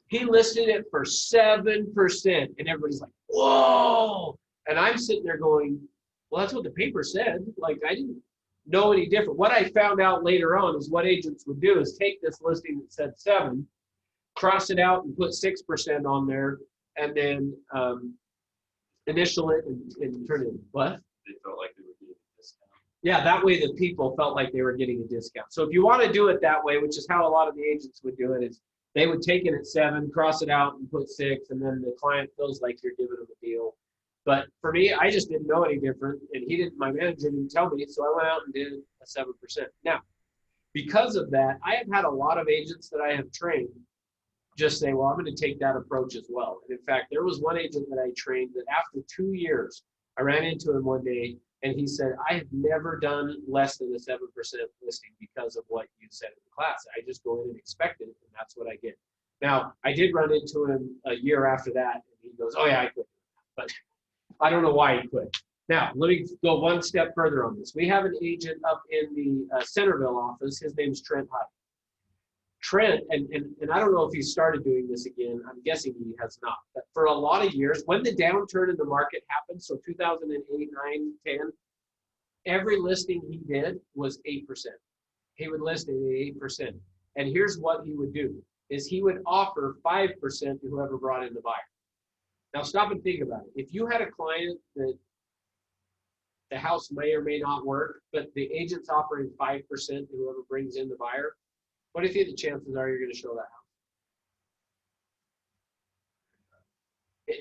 He listed it for 7%. And everybody's like, whoa. And I'm sitting there going, well, that's what the paper said. Like, I didn't know any different. What I found out later on is what agents would do is take this listing that said 7, cross it out and put 6% on there, and then initial it and turn it in. What? They felt like they were getting a discount. Yeah, that way the people felt like they were getting a discount. So if you want to do it that way, which is how a lot of the agents would do it, is they would take it at 7, cross it out and put 6, and then the client feels like you're giving them a deal. But for me, I just didn't know any different, and my manager didn't tell me, so I went out and did a 7%. Now, because of that, I have had a lot of agents that I have trained just say, well, I'm going to take that approach as well. And in fact, there was one agent that I trained that after 2 years, I ran into him one day, and he said, I have never done less than a 7% listing because of what you said in the class. I just go in and expect it, and that's what I get. Now, I did run into him a year after that, and he goes, oh yeah, I quit. But I don't know why he quit. Now, let me go one step further on this. We have an agent up in the Centerville office. His name's Trent Hyde. Trent, and I don't know if he started doing this again. I'm guessing he has not. But for a lot of years, when the downturn in the market happened, so 2008, 9, 10, every listing he did was 8%. He would list it at 8%. And here's what he would do, is he would offer 5% to whoever brought in the buyer. Now stop and think about it. If you had a client that the house may or may not work, but the agent's offering 5% to whoever brings in the buyer, what do you think the chances are you're going to show that house?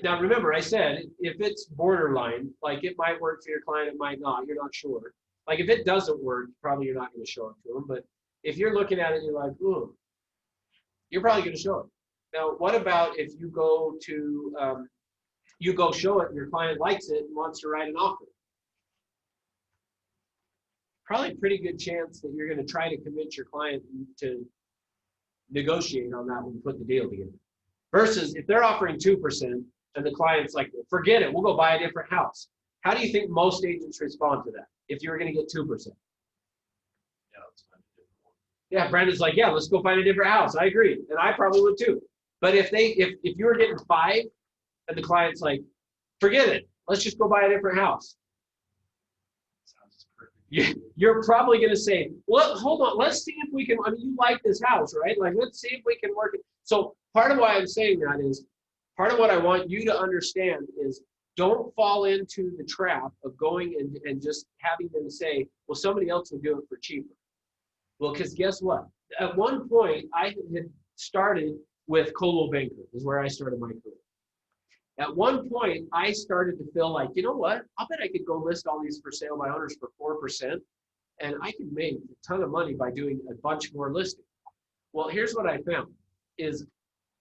Now remember, I said if it's borderline, like it might work for your client, it might not. You're not sure. Like if it doesn't work, probably you're not going to show it to them. But if you're looking at it and you're like, ooh, you're probably going to show it. Now, what about if you go to you go show it and your client likes it and wants to write an offer? Probably a pretty good chance that you're going to try to convince your client to negotiate on that one and put the deal together. Versus if they're offering 2% and the client's like, well, forget it, we'll go buy a different house. How do you think most agents respond to that if you were going to get 2%? Yeah, let's find a different one. Yeah, Brandon's like, yeah, let's go find a different house. I agree. And I probably would too. But if you were getting 5 and the client's like, forget it, let's just go buy a different house. Sounds perfect. You're probably going to say, well, hold on, let's see if we can, I mean, you like this house, right? Like, let's see if we can work it. So part of why I'm saying that is, part of what I want you to understand is don't fall into the trap of going and just having them say, well, somebody else will do it for cheaper. Well, because guess what? At one point, I had started with Coldwell Banker, is where I started my career. At one point, I started to feel like, you know what? I'll bet I could go list all these for sale by owners for 4%, and I could make a ton of money by doing a bunch more listings. Well, here's what I found, is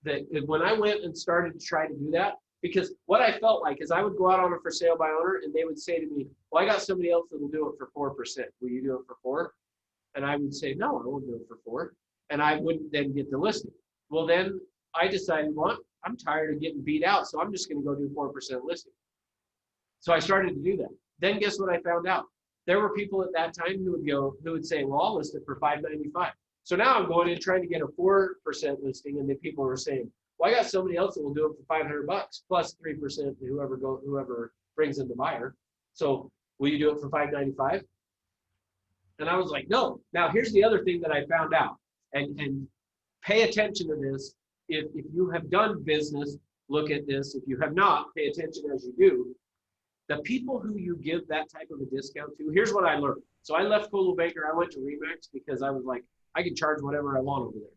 that when I went and started to try to do that, because what I felt like is I would go out on a for sale by owner, and they would say to me, well, I got somebody else that will do it for 4%. Will you do it for 4? And I would say, no, I won't do it for 4. And I wouldn't then get the listing. Well, then I decided, well, I'm tired of getting beat out, so I'm just going to go do 4% listing. So I started to do that. Then guess what I found out? There were people at that time who would say, well, I'll list it for $595. So now I'm going in trying to get a 4% listing, and then people were saying, well, I got somebody else that will do it for $500 plus 3% to whoever brings in the buyer. So will you do it for $595? And I was like, no. Now here's the other thing that I found out, and pay attention to this. If you have done business, look at this. If you have not, pay attention as you do. The people who you give that type of a discount to, here's what I learned. So I left Coldwell Banker. I went to Remax because I was like, I can charge whatever I want over there.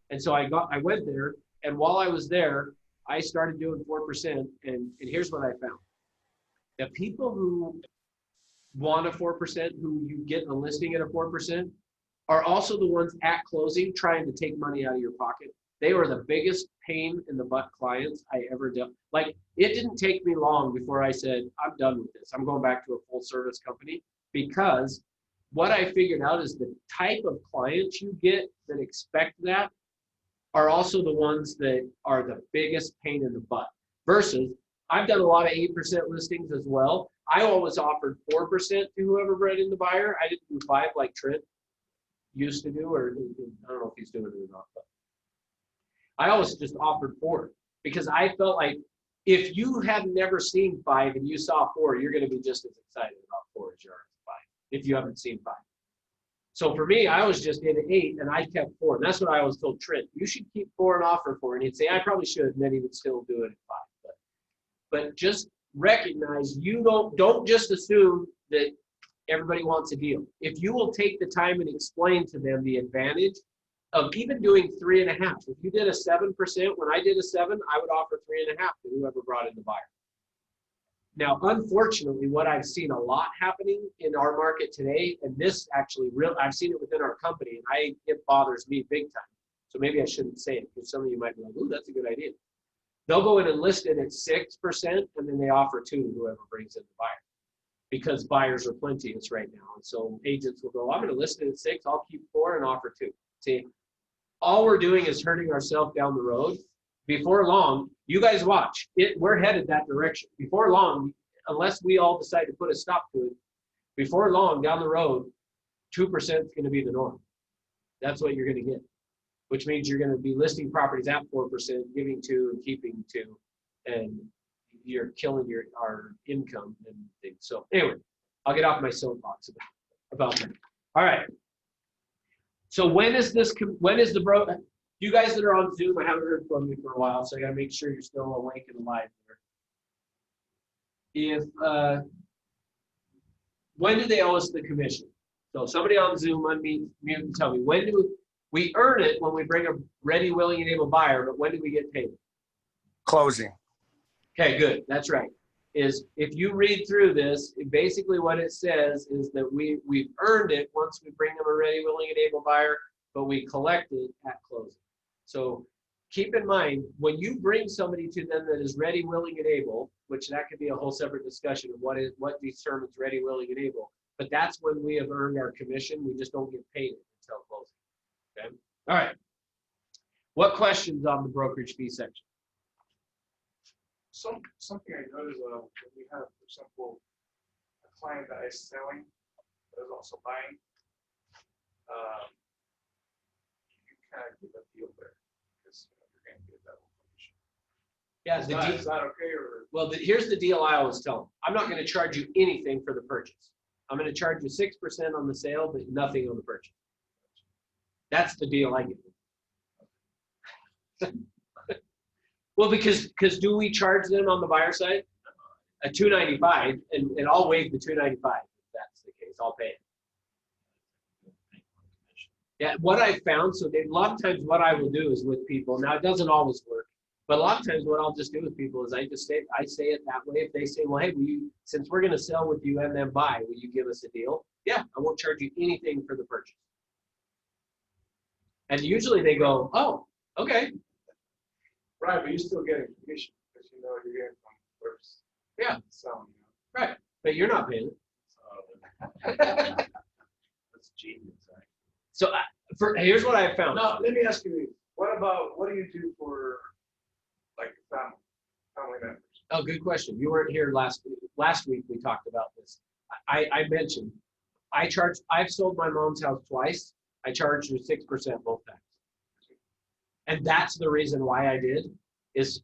And so I went there, and while I was there, I started doing 4%. And here's what I found. The people who want a 4%, who you get a listing at a 4%, are also the ones at closing trying to take money out of your pocket. They were the biggest pain in the butt clients I ever done. Like, it didn't take me long before I said, I'm done with this. I'm going back to a full service company, because what I figured out is the type of clients you get that expect that are also the ones that are the biggest pain in the butt. Versus, I've done a lot of 8% listings as well. I always offered 4% to whoever brought in the buyer. I didn't do 5 like Trent used to do, or I don't know if he's doing it or not, but I always just offered 4, because I felt like if you had never seen 5 and you saw 4, you're going to be just as excited about 4 as you are 5 if you haven't seen 5. So for me, I was just in 8 and I kept 4. And that's what I always told Trent. You should keep 4 and offer 4. And he'd say, I probably should. And then he would still do it at 5. But just recognize, you don't just assume that everybody wants a deal. If you will take the time and explain to them the advantage of even doing 3.5. If you did a 7%, when I did a 7, I would offer 3.5 to whoever brought in the buyer. Now, unfortunately, what I've seen a lot happening in our market today, and this actually I've seen it within our company, and it bothers me big time. So maybe I shouldn't say it, because some of you might be like, ooh, that's a good idea. They'll go in and list it at 6%, and then they offer 2 to whoever brings in the buyer, because buyers are plenteous right now. And so agents will go, I'm going to list it at 6, I'll keep 4 and offer 2. See, all we're doing is hurting ourselves down the road. Before long, you guys watch it. We're headed that direction. Before long, unless we all decide to put a stop to it, before long down the road, 2% is going to be the norm. That's what you're going to get, which means you're going to be listing properties at 4%, giving 2 and keeping 2, and you're killing our income and things. So anyway, I'll get off my soapbox about that. All right. So when is the bro? You guys that are on Zoom, I haven't heard from you for a while, so I got to make sure you're still awake and alive there. if, when do they owe us the commission? So somebody on Zoom, unmute, mute and tell me, when do we earn it when we bring a ready, willing, and able buyer, but when do we get paid? Closing. Okay, good. That's right. Is if you read through this, basically what it says is that we've earned it once we bring them a ready, willing, and able buyer, but we collect it at closing. So keep in mind, when you bring somebody to them that is ready, willing, and able, which that could be a whole separate discussion of what determines ready, willing, and able, but that's when we have earned our commission. We just don't get paid until closing. Okay. All right. What questions on the brokerage fee section? Something I noticed when we have, for example, a client that is selling, that is also buying, you kind of give a deal there because you're going to get that information. Yeah, Is that okay? Or well, here's the deal I always tell them. I'm not going to charge you anything for the purchase. I'm going to charge you 6% on the sale, but nothing on the purchase. That's the deal I give them. Well, because do we charge them on the buyer side? A $295, and I'll waive the $295 if that's the case. I'll pay it. Yeah, what I found, so a lot of times what I will do is with people, now it doesn't always work, but a lot of times what I'll just do with people is I say it that way. If they say, well, hey, since we're going to sell with you and then buy, will you give us a deal? Yeah, I won't charge you anything for the purchase. And usually they go, oh, okay. right, but you're still getting commission because you know you're getting from first. Yeah. Selling. Right, but you're not paying it. That's genius, right? So here's what I found. Now, let me ask you this. What do you do for like family members? Oh, good question. You weren't here last week. We talked about this. I mentioned I've sold my mom's house twice. I charged her 6% both times. And that's the reason why I did. Is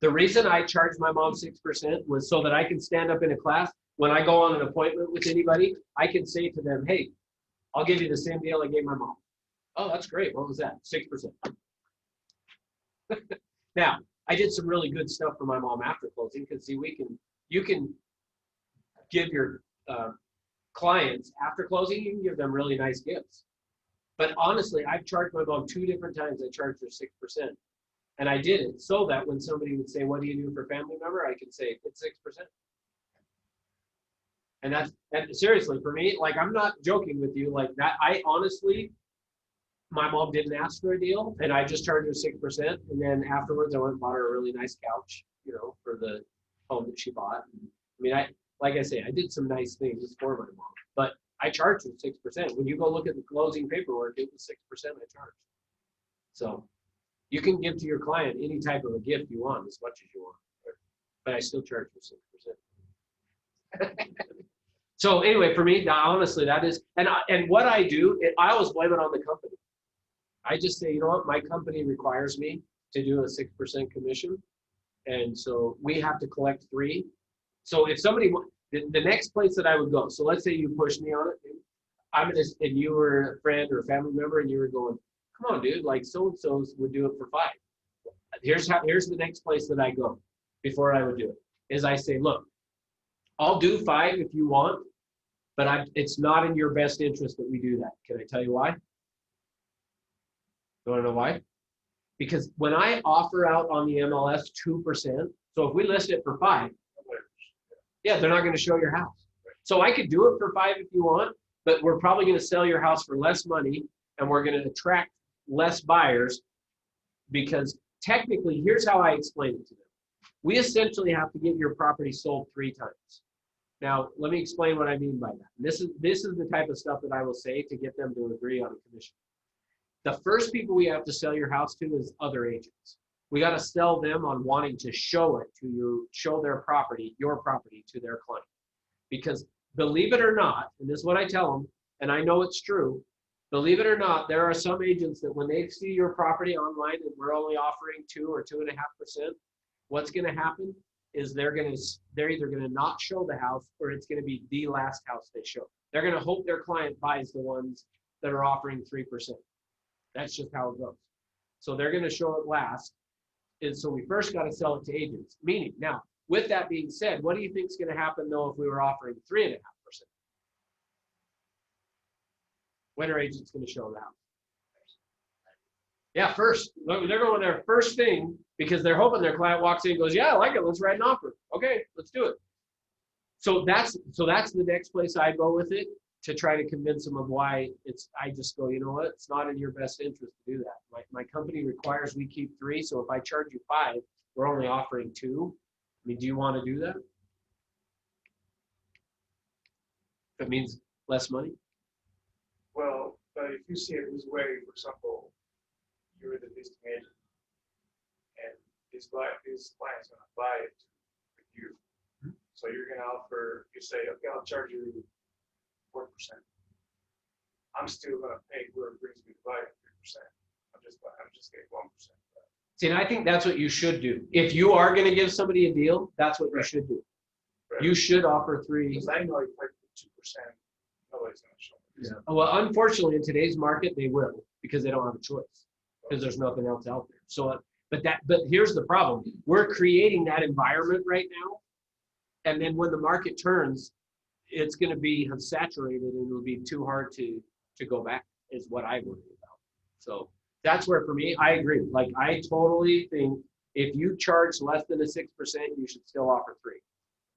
the reason I charged my mom 6% was so that I can stand up in a class when I go on an appointment with anybody, I can say to them, hey, I'll give you the same deal I gave my mom. Oh, that's great. What was that? 6%. Now, I did some really good stuff for my mom after closing because see, you can give your clients after closing, you can give them really nice gifts. But honestly, I've charged my mom 2 different times. I charged her 6%. And I did it so that when somebody would say, what do you do for a family member? I could say, it's 6%. And seriously, for me, like, I'm not joking with you like that. I honestly, my mom didn't ask for a deal and I just charged her 6%. And then afterwards I went and bought her a really nice couch, for the home that she bought. I mean, like I say, I did some nice things for my mom, but I charged her 6%. When you go look at the closing paperwork, it was 6% I charged. So you can give to your client any type of a gift you want, as much as you want, but I still charge her 6%. So anyway, for me, honestly, that is, and what I do, I always blame it on the company. I just say, you know what, my company requires me to do a 6% commission, and so we have to collect 3. So if somebody, the next place that I would go, so let's say you pushed me on it, and you were a friend or a family member, and you were going, come on, dude, like so-and-so's would do it for 5. Here's the next place that I go before I would do it, is I say, look, I'll do 5 if you want, but it's not in your best interest that we do that. Can I tell you why? You want to know why? Because when I offer out on the MLS 2%, so if we list it for 5, yeah, they're not going to show your house. So I could do it for 5 if you want, but we're probably going to sell your house for less money, and we're going to attract less buyers, because technically, here's how I explain it to them. We essentially have to get your property sold 3 times. Now, let me explain what I mean by that. This is the type of stuff that I will say to get them to agree on a commission. The first people we have to sell your house to is other agents. We got to sell them on wanting to show it to you, show their property, your property, to their client. Because believe it or not, and this is what I tell them, and I know it's true, believe it or not, there are some agents that when they see your property online and we're only offering 2 or 2.5%, what's going to happen is they're either going to not show the house, or it's going to be the last house they show. They're going to hope their client buys the ones that are offering 3%. That's just how it goes. So they're going to show it last. And so we first got to sell it to agents. Meaning, now, with that being said, what do you think is going to happen though if we were offering 3.5%? When are agents going to show the house? Yeah, first. They're going there first thing because they're hoping their client walks in and goes, yeah, I like it. Let's write an offer. Okay, let's do it. So that's the next place I go with it, to try to convince them of why I just go, you know what? It's not in your best interest to do that. My company requires we keep 3. So if I charge you 5, we're only offering 2. I mean, do you want to do that? That means less money. Well, but if you see it this way, for example, you're the listing agent, and this client's gonna buy it with you. So you're gonna offer, you say, okay, I'll charge you 4%. I'm still gonna pay whoever brings me to buy it 3%. I'm just getting 1%. See, and I think that's what you should do. If you are going to give somebody a deal, that's what you should do. Right. You should offer 3. Because I know if I put 2%, nobody's gonna show me. Yeah. Well, unfortunately, in today's market, they will, because they don't have a choice, because there's nothing else out there. So, but here's the problem. We're creating that environment right now, and then when the market turns, it's going to be saturated, and it'll be too hard to go back. Is what I worry about. So that's where, for me, I agree. Like, I totally think if you charge less than a 6%, you should still offer 3.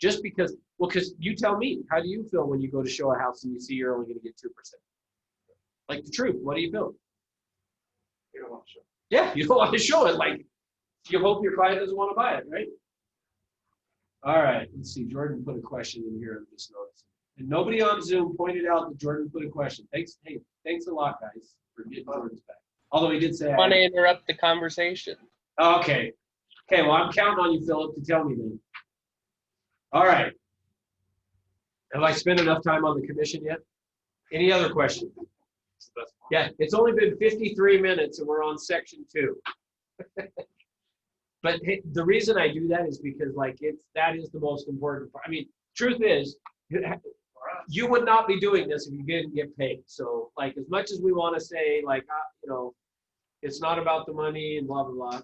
Just because, well, because you tell me, how do you feel when you go to show a house and you see you're only going to get 2%? Like, the truth, what do you feel? You don't want to show. Yeah, you don't want to show it. Like, you hope your client doesn't want to buy it, right? All right, let's see. Jordan put a question in here. I'm just noticing. And nobody on Zoom pointed out that Jordan put a question. Thanks a lot, guys, for getting Jordan's back. Although he did say, I want to interrupt the conversation. Okay. Okay, well, I'm counting on you, Philip, to tell me then. All right. Have I spent enough time on the commission yet? Any other questions? Yeah, it's only been 53 minutes and we're on section 2. But hey, the reason I do that is because, like, that is the most important part. I mean, truth is, you would not be doing this if you didn't get paid. So, like, as much as we want to say, like, it's not about the money and blah, blah, blah.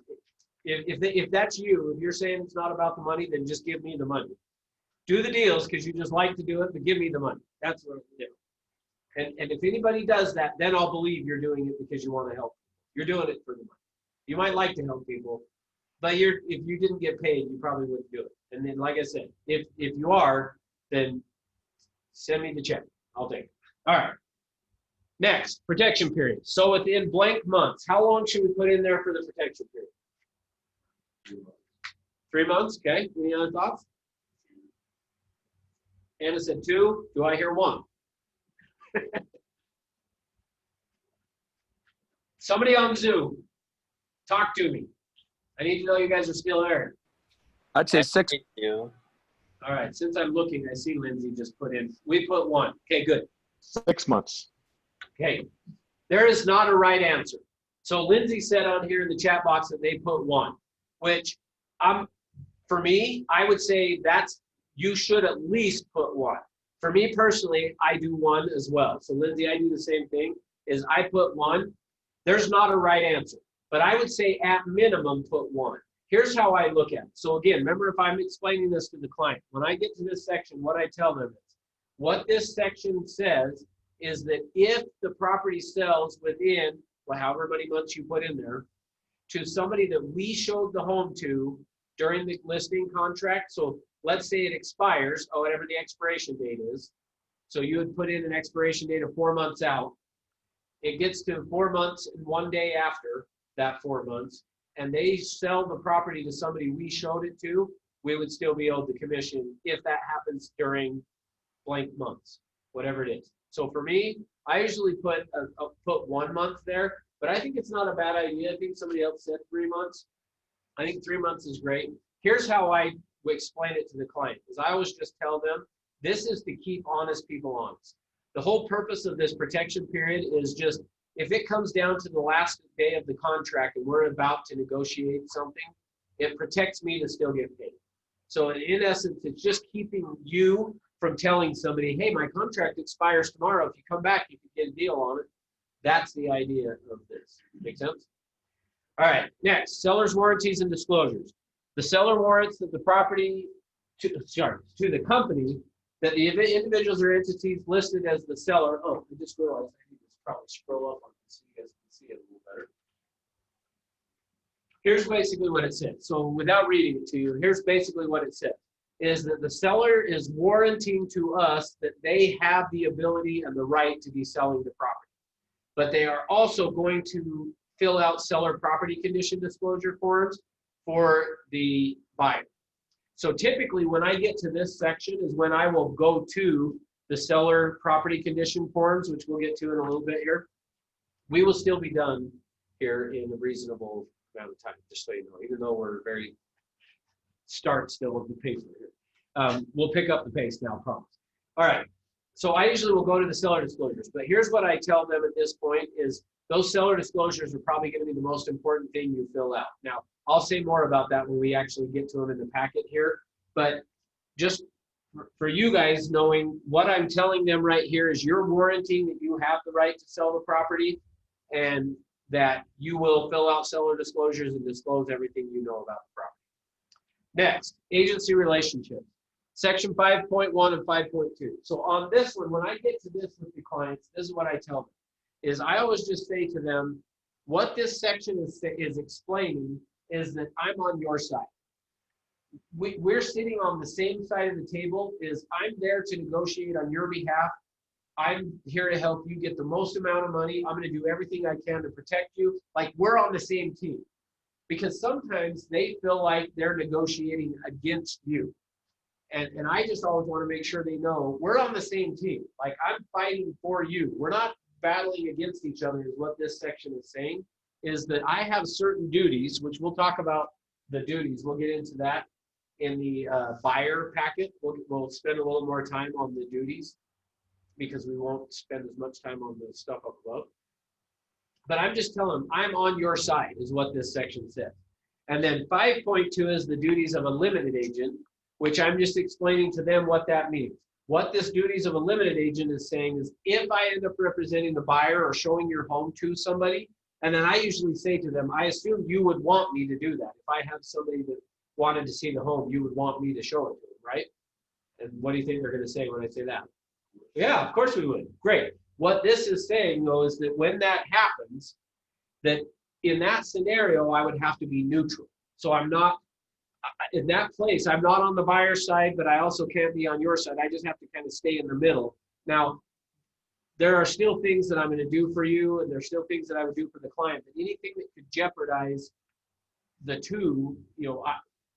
If that's you, if you're saying it's not about the money, then just give me the money. Do the deals because you just like to do it, but give me the money. That's what I do. And if anybody does that, then I'll believe you're doing it because you want to help. You're doing it for the money. You might like to help people, but if you didn't get paid, you probably wouldn't do it. And then, like I said, if you are, then send me the check. I'll take it. All right. Next, protection period. So within blank months, how long should we put in there for the protection period? 3 months. Okay. Any other thoughts? Anna said 2. Do I hear 1? Somebody on Zoom, talk to me. I need to know you guys are still there. I'd say 6. Thank you. All right. Since I'm looking, I see Lindsay just put in. We put 1. Okay, good. 6 months. Okay. There is not a right answer. So Lindsay said on here in the chat box that they put 1, which for me, I would say you should at least put 1. For me personally, I do 1 as well. So Lindsay, I do the same thing, is I put 1. There's not a right answer, but I would say at minimum put 1. Here's how I look at it. So again, remember, if I'm explaining this to the client, when I get to this section, what I tell them is, what this section says is that if the property sells within, well, however many months you put in there, to somebody that we showed the home to during the listing contract. So let's say it expires, or whatever the expiration date is. So you would put in an expiration date of 4 months out. It gets to 4 months and 1 day after that 4 months, and they sell the property to somebody we showed it to, we would still be able to commission if that happens during blank months, whatever it is. So for me, I usually put 1 month there, but I think it's not a bad idea. I think somebody else said 3 months. I think 3 months is great. Here's how I would explain it to the client, is I always just tell them, this is to keep honest people honest. The whole purpose of this protection period is just, if it comes down to the last day of the contract and we're about to negotiate something, it protects me to still get paid. So in essence, it's just keeping you from telling somebody, hey, my contract expires tomorrow. If you come back, you can get a deal on it. That's the idea of this. Make sense? All right, next, seller's warranties and disclosures. The seller warrants that the property, to the company, that the individuals or entities listed as the seller. Oh, I just realized I need to probably scroll up on this so you guys can see it a little better. Here's basically what it says. So without reading it to you, here's basically what it says. Is that the seller is warranting to us that they have the ability and the right to be selling the property. But they are also going to fill out seller property condition disclosure forms for the buyer. So typically when I get to this section is when I will go to the seller property condition forms, which we'll get to in a little bit here. We will still be done here in a reasonable amount of time, just so you know, even though we're very start still with the paper here. We'll pick up the pace now, promise. All right, so I usually will go to the seller disclosures, but here's what I tell them at this point is those seller disclosures are probably going to be the most important thing you fill out. Now, I'll say more about that when we actually get to them in the packet here, but just for you guys knowing what I'm telling them right here is you're warranting that you have the right to sell the property and that you will fill out seller disclosures and disclose everything you know about the property. Next, agency relationships. Section 5.1 and 5.2. So on this one, when I get to this with the clients, this is what I tell them, is I always just say to them, what this section is explaining is that I'm on your side. We're sitting on the same side of the table, is I'm there to negotiate on your behalf. I'm here to help you get the most amount of money. I'm going to do everything I can to protect you. Like we're on the same team. Because sometimes they feel like they're negotiating against you. And I just always want to make sure they know we're on the same team. Like I'm fighting for you. We're not battling against each other is what this section is saying, is that I have certain duties, which we'll talk about the duties. We'll get into that in the buyer packet. We'll spend a little more time on the duties because we won't spend as much time on the stuff up above. But I'm just telling them, I'm on your side is what this section says. And then 5.2 is the duties of a limited agent, which I'm just explaining to them what that means. What this duties of a limited agent is saying is if I end up representing the buyer or showing your home to somebody, and then I usually say to them, I assume you would want me to do that. If I have somebody that wanted to see the home, you would want me to show it to them, right? And what do you think they're going to say when I say that? Yeah, of course we would. Great. What this is saying, though, is that when that happens, that in that scenario, I would have to be neutral. So I'm not, in that place, I'm not on the buyer's side, but I also can't be on your side. I just have to kind of stay in the middle. Now, there are still things that I'm going to do for you, and there's still things that I would do for the client, but anything that could jeopardize the two, you know,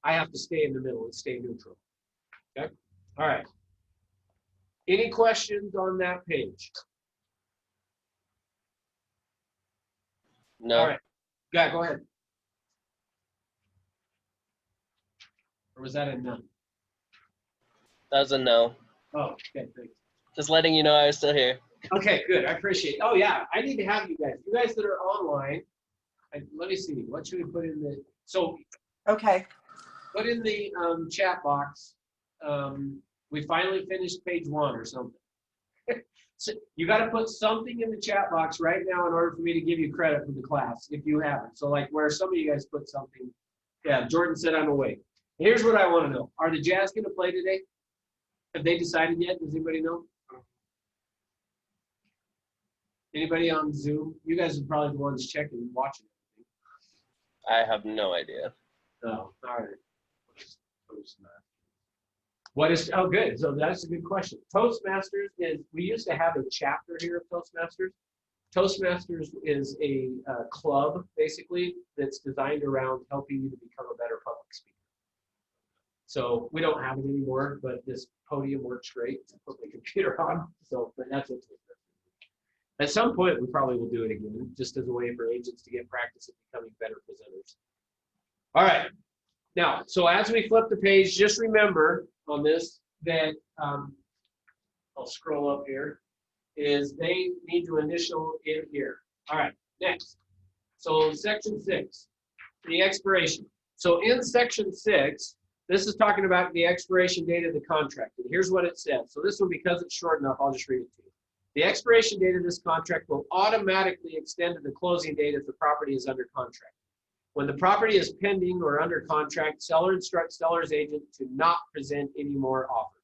I have to stay in the middle and stay neutral. Okay? All right. Any questions on that page? No. All right. Yeah, go ahead. Or was that a none? That was a no. Oh, okay, thanks. Just letting you know I was still here. Okay, good. I appreciate it. Oh, yeah. I need to have you guys. You guys that are online, let me see. What should we put in the? So, Okay. put in the chat box. We finally finished page 1 or something. So you got to put something in the chat box right now in order for me to give you credit for the class if you haven't. So, like where some of you guys put something. Yeah, Jordan said I'm awake. Here's what I want to know. Are the Jazz going to play today? Have they decided yet? Does anybody know? Anybody on Zoom? You guys are probably the ones checking and watching. I have no idea. Oh, all right. What is, oh, good. So that's a good question. Toastmasters is, we used to have a chapter here of Toastmasters. Toastmasters is a club, basically, that's designed around helping you to become a better public speaker. So we don't have it anymore, but this podium works great to put my computer on. So, but that's what Toastmasters is. At some point, we probably will do it again, just as a way for agents to get practice at becoming better presenters. All right. Now, so as we flip the page, just remember on this that, I'll scroll up here, is they need to initial in here. All right, next. So section 6, the expiration. So in section 6, this is talking about the expiration date of the contract. And here's what it says. So this one, because it's short enough, I'll just read it to you. The expiration date of this contract will automatically extend to the closing date if the property is under contract. When the property is pending or under contract, seller instructs seller's agent to not present any more offers.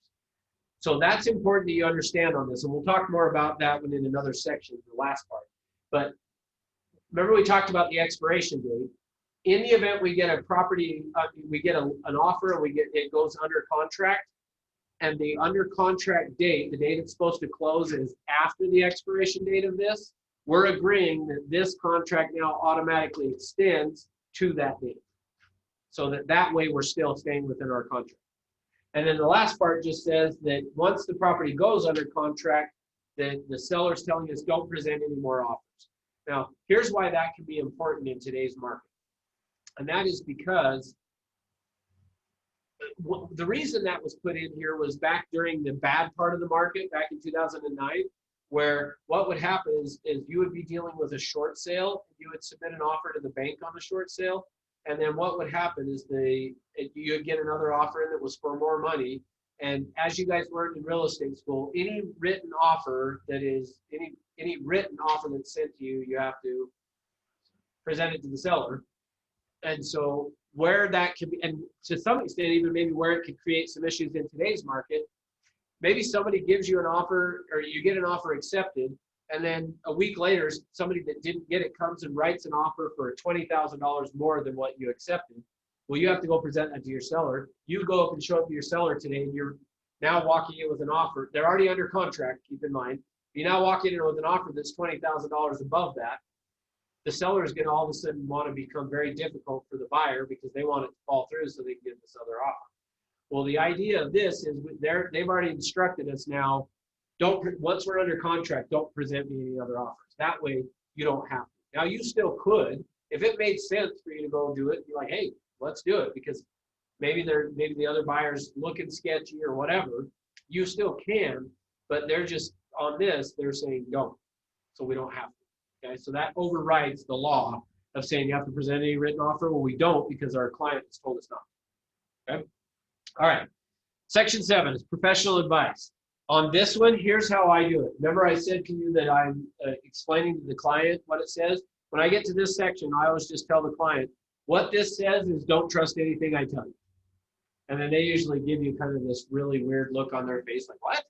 So that's important that you understand on this, and we'll talk more about that one in another section, the last part. But remember we talked about the expiration date. In the event we get a property, we get an offer, and it goes under contract, and the under contract date, the date it's supposed to close is after the expiration date of this, we're agreeing that this contract now automatically extends to that date. So that way we're still staying within our contract. And then the last part just says that once the property goes under contract, the seller's telling us don't present any more offers. Now, here's why that can be important in today's market. And that is because the reason that was put in here was back during the bad part of the market, back in 2009, where what would happen is you would be dealing with a short sale. You would submit an offer to the bank on a short sale. And then what would happen is you would get another offer in that was for more money. And as you guys learned in real estate school, any written offer that's sent to you, you have to present it to the seller. And so where that can be, and to some extent, even maybe where it could create some issues in today's market, maybe somebody gives you an offer or you get an offer accepted, and then a week later, somebody that didn't get it comes and writes an offer for $20,000 more than what you accepted. Well, you have to go present that to your seller. You go up and show up to your seller today, and you're now walking in with an offer. They're already under contract, keep in mind. You now walk in with an offer that's $20,000 above that. The seller is going to all of a sudden want to become very difficult for the buyer because they want it to fall through so they can get this other offer. Well, the idea of this is they've already instructed us now, once we're under contract, don't present me any other offers. That way you don't have to. Now you still could, if it made sense for you to go do it, be like, hey, let's do it, because maybe the other buyer's looking sketchy or whatever. You still can, but they're just on this, they're saying don't. So we don't have to. Okay, so that overrides the law of saying you have to present any written offer. Well, we don't because our client has told us not. Okay. All right. Section 7 is professional advice. On this one, here's how I do it. Remember I said to you that I'm explaining to the client what it says? When I get to this section, I always just tell the client, what this says is don't trust anything I tell you. And then they usually give you kind of this really weird look on their face, like, what?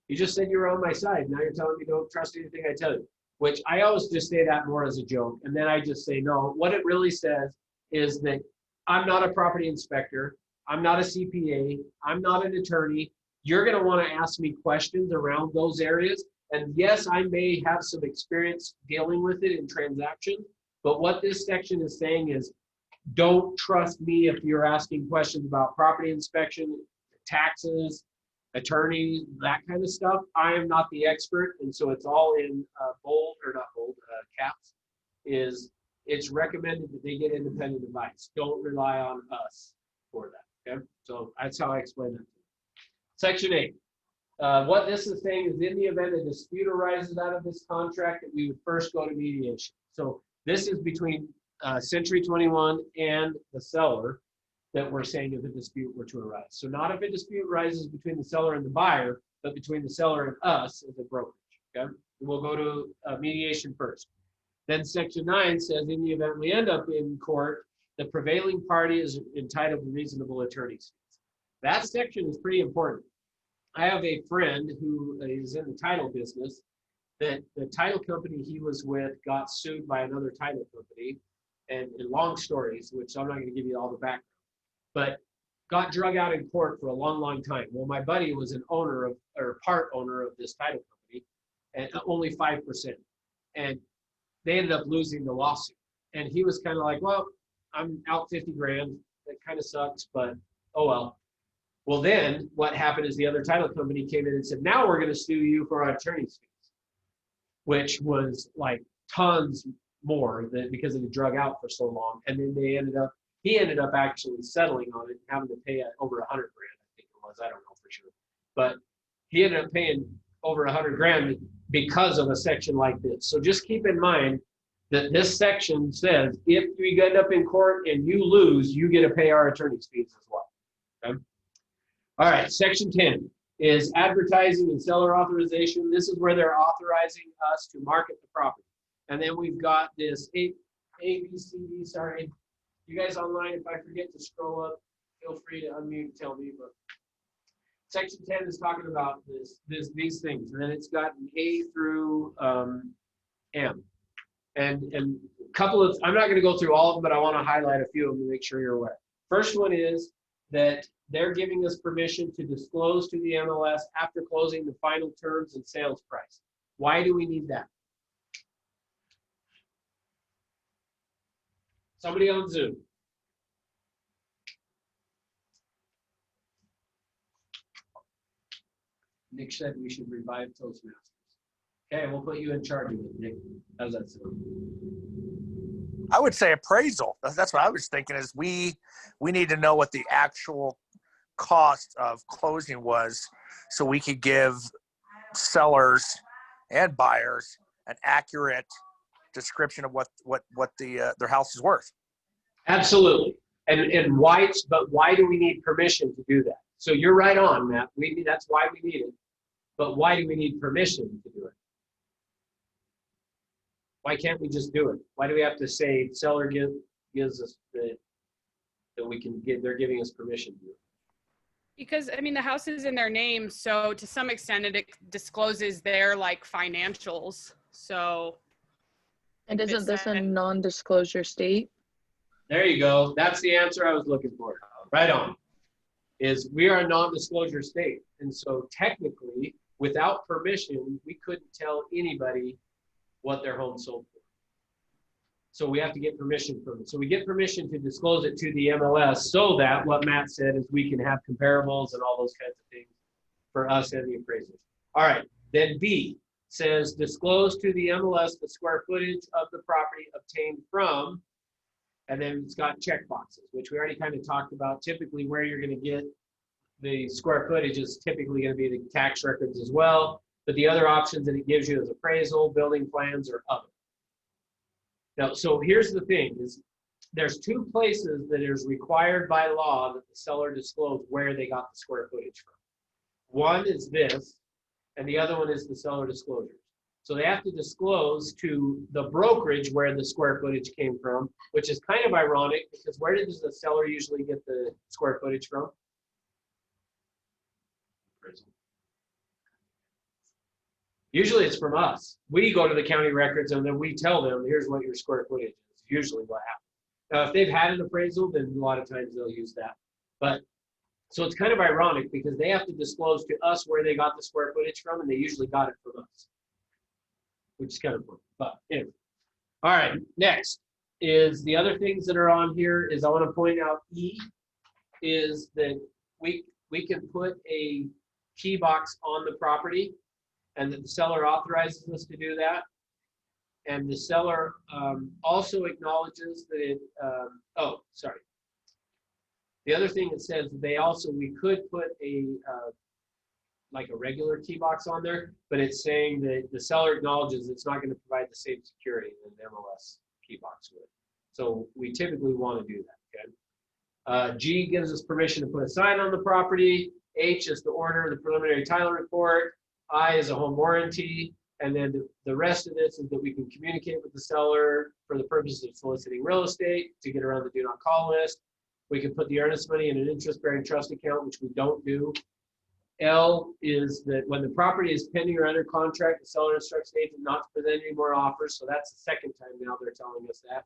You just said you were on my side. Now you're telling me don't trust anything I tell you. Which I always just say that more as a joke. And then I just say, no, what it really says is that I'm not a property inspector. I'm not a CPA. I'm not an attorney. You're going to want to ask me questions around those areas. And yes, I may have some experience dealing with it in transactions, but what this section is saying is don't trust me if you're asking questions about property inspection, taxes, attorney, that kind of stuff. I am not the expert, and so it's all in caps. It's recommended that they get independent advice. Don't rely on us for that. Okay, so that's how I explain that. Section 8. What this is saying is, in the event a dispute arises out of this contract, that we would first go to mediation. So this is between Century 21 and the seller, that we're saying if a dispute were to arise. So not if a dispute arises between the seller and the buyer, but between the seller and us as a brokerage. Okay, and we'll go to mediation first. Then section 9 says, in the event we end up in court, the prevailing party is entitled to reasonable attorney's fees. That section is pretty important. I have a friend who is in the title business, that the title company he was with got sued by another title company, and long stories, which I'm not going to give you all the background, but got drug out in court for a long, long time. Well, my buddy was an owner of, or part owner of this title company, and only 5%. And they ended up losing the lawsuit. And he was kind of like, well, I'm out 50 grand. That kind of sucks, but oh well. Well, then what happened is the other title company came in and said, now we're going to sue you for our attorney's fees, which was like tons more because it had drug out for so long. And then he ended up actually settling on it and having to pay over 100 grand, I think it was. I don't know for sure. But he ended up paying over 100 grand because of a section like this. So just keep in mind that this section says if you end up in court and you lose, you get to pay our attorney's fees as well. Okay? All right, section 10 is advertising and seller authorization. This is where they're authorizing us to market the property. And then we've got this You guys online, if I forget to scroll up, feel free to unmute and tell me, but section 10 is talking about these things, and then it's got an A through M. And a couple of, I'm not going to go through all of them, but I want to highlight a few of them to make sure you're aware. First one is that they're giving us permission to disclose to the MLS after closing the final terms and sales price. Why do we need that? Somebody on Zoom. Nick said we should revive Toastmasters. Okay, we'll put you in charge of it, Nick. How's that sound? I would say appraisal. That's what I was thinking is we need to know what the actual cost of closing was so we could give sellers and buyers an accurate description of what their house is worth. Absolutely. And why, but why do we need permission to do that? So you're right on, Matt. That's why we need it. But why do we need permission to do it? Why can't we just do it? Why do we have to say seller gives us that we can give, they're giving us permission to do it? Because I mean, the house is in their name, so to some extent it discloses their like financials. So. And isn't this a non-disclosure state? There you go. That's the answer I was looking for. Right on. Is we are a non-disclosure state. And so technically, without permission, we couldn't tell anybody what their home sold for. So we have to get permission from it. So we get permission to disclose it to the MLS so that what Matt said is we can have comparables and all those kinds of things for us and the appraisers. All right, then B says disclose to the MLS the square footage of the property obtained from, and then it's got check boxes, which we already kind of talked about. Typically where you're going to get the square footage is typically going to be the tax records as well. But the other options that it gives you is appraisal, building plans, or other. Now, so here's the thing is there's two places that is required by law that the seller disclose where they got the square footage from. One is this, and the other one is the seller disclosures. So they have to disclose to the brokerage where the square footage came from, which is kind of ironic because where does the seller usually get the square footage from? Usually it's from us. We go to the county records and then we tell them, here's what your square footage is, usually what happens. Now, if they've had an appraisal, then a lot of times they'll use that. But so it's kind of ironic because they have to disclose to us where they got the square footage from, and they usually got it from us, which is kind of funny. But anyway. All right, next is the other things that are on here is I want to point out E is that we can put a key box on the property, and that the seller authorizes us to do that. And the seller also acknowledges that it, oh, sorry. The other thing it says we could put a, like a regular key box on there, but it's saying that the seller acknowledges it's not going to provide the same security that an MLS key box would. So we typically want to do that, okay? G gives us permission to put a sign on the property. H is to order the preliminary title report. I is a home warranty. And then the rest of this is that we can communicate with the seller for the purposes of soliciting real estate to get around the do not call list. We can put the earnest money in an interest-bearing trust account, which we don't do. L is that when the property is pending or under contract, the seller instructs the agent not to present any more offers. So that's the second time now they're telling us that.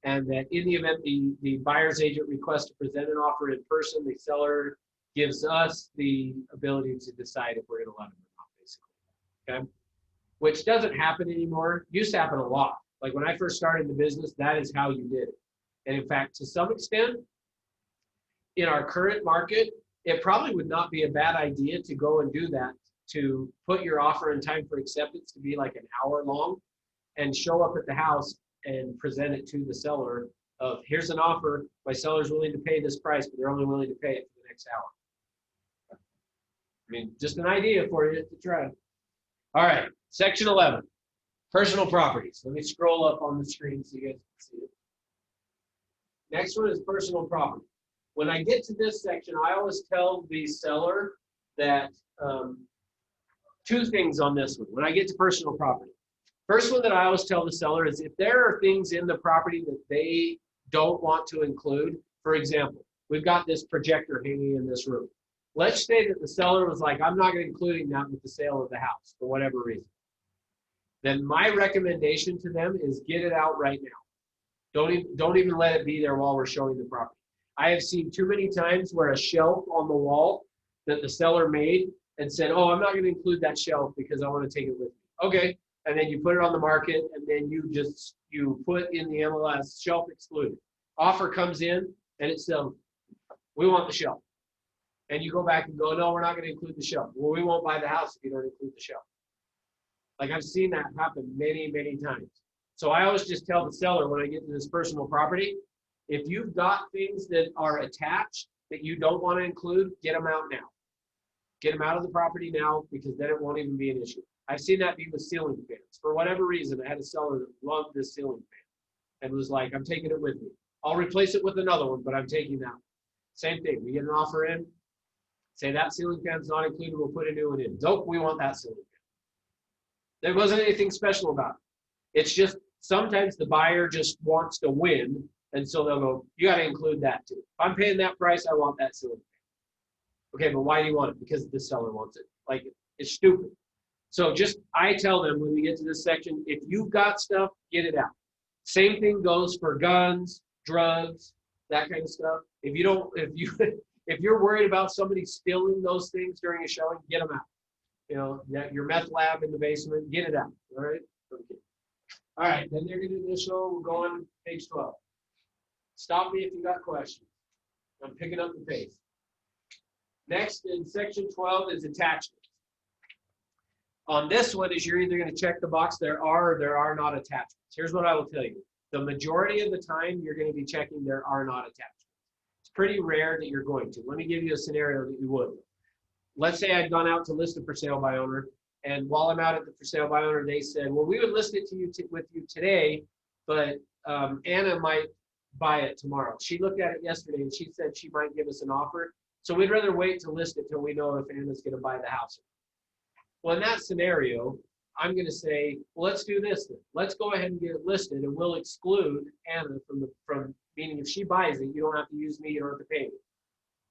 And that in the event the buyer's agent requests to present an offer in person, the seller gives us the ability to decide if we're going to let them or not, basically. Okay? Which doesn't happen anymore. Used to happen a lot. Like when I first started the business, that is how you did it. And in fact, to some extent, in our current market, it probably would not be a bad idea to go and do that, to put your offer in time for acceptance to be like an hour long and show up at the house and present it to the seller of, here's an offer, my seller's willing to pay this price, but they're only willing to pay it for the next hour. I mean, just an idea for you to try. All right, section 11, personal properties. Let me scroll up on the screen so you guys can see it. Next one is personal property. When I get to this section, I always tell the seller that two things on this one. When I get to personal property, first one that I always tell the seller is if there are things in the property that they don't want to include. For example, we've got this projector hanging in this room. Let's say that the seller was like, I'm not including that with the sale of the house for whatever reason. Then my recommendation to them is get it out right now. Don't even let it be there while we're showing the property. I have seen too many times where a shelf on the wall that the seller made and said, oh, I'm not going to include that shelf because I want to take it with me. Okay. And then you put it on the market and then you put in the MLS shelf excluded. Offer comes in and it says, we want the shelf. And you go back and go, no, we're not going to include the shelf. Well, we won't buy the house if you don't include the shelf. Like I've seen that happen many, many times. So I always just tell the seller when I get to this personal property, if you've got things that are attached that you don't want to include, get them out now. Get them out of the property now because then it won't even be an issue. I've seen that be with ceiling fans. For whatever reason, I had a seller that loved this ceiling fan and was like, I'm taking it with me. I'll replace it with another one, but I'm taking that one. Same thing. We get an offer in, say that ceiling fan's not included, we'll put a new one in. Nope, we want that ceiling fan. There wasn't anything special about it. It's just sometimes the buyer just wants to win, and so they'll go, you got to include that too. If I'm paying that price, I want that ceiling fan. Okay, but why do you want it? Because the seller wants it. Like, it's stupid. So I tell them when we get to this section, if you've got stuff, get it out. Same thing goes for guns, drugs, that kind of stuff. If you're worried about somebody stealing those things during a showing, get them out. You know, your meth lab in the basement, get it out. All right. Okay. All right. Then they're going to do this show. We'll go on page 12. Stop me if you got questions. I'm picking up the pace. Next in section 12 is attachments. On this one is you're either going to check the box there are or there are not attachments. Here's what I will tell you. The majority of the time you're going to be checking there are not attachments. It's pretty rare that you're going to. Let me give you a scenario that you would. Let's say I'd gone out to list it for sale by owner, and while I'm out at the for sale by owner, they said, well, we would list it to you with you today, but Anna might buy it tomorrow. She looked at it yesterday and she said she might give us an offer. So we'd rather wait to list it till we know if Anna's going to buy the house. Well, in that scenario, I'm going to say, well, let's do this then. Let's go ahead and get it listed, and we'll exclude Anna from meaning if she buys it, you don't have to use me, you don't have to pay me.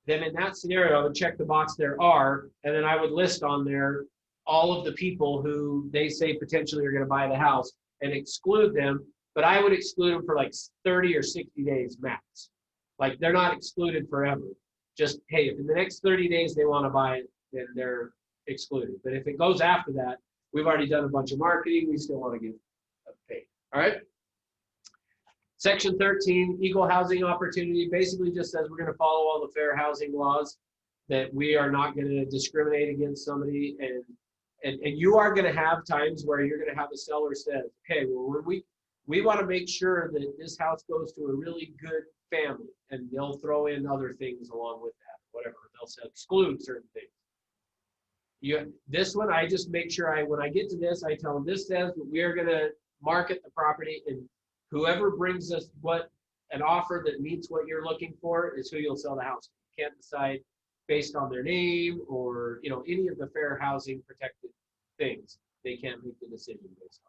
Then in that scenario, I would check the box there are, and then I would list on there all of the people who they say potentially are going to buy the house and exclude them, but I would exclude them for like 30 or 60 days max. Like they're not excluded forever. Just, hey, if in the next 30 days they want to buy it, then they're excluded. But if it goes after that, we've already done a bunch of marketing, we still want to get paid. All right? Section 13, equal housing opportunity, basically just says we're going to follow all the fair housing laws, that we are not going to discriminate against somebody, and you are going to have times where you're going to have a seller say, okay, well, when we want to make sure that this house goes to a really good family, and they'll throw in other things along with that, whatever, they'll say exclude certain things. This one, I just make sure when I get to this, I tell them this says that we are going to market the property, and whoever brings us an offer that meets what you're looking for is who you'll sell the house to. You can't decide based on their name or any of the fair housing protected things. They can't make the decision based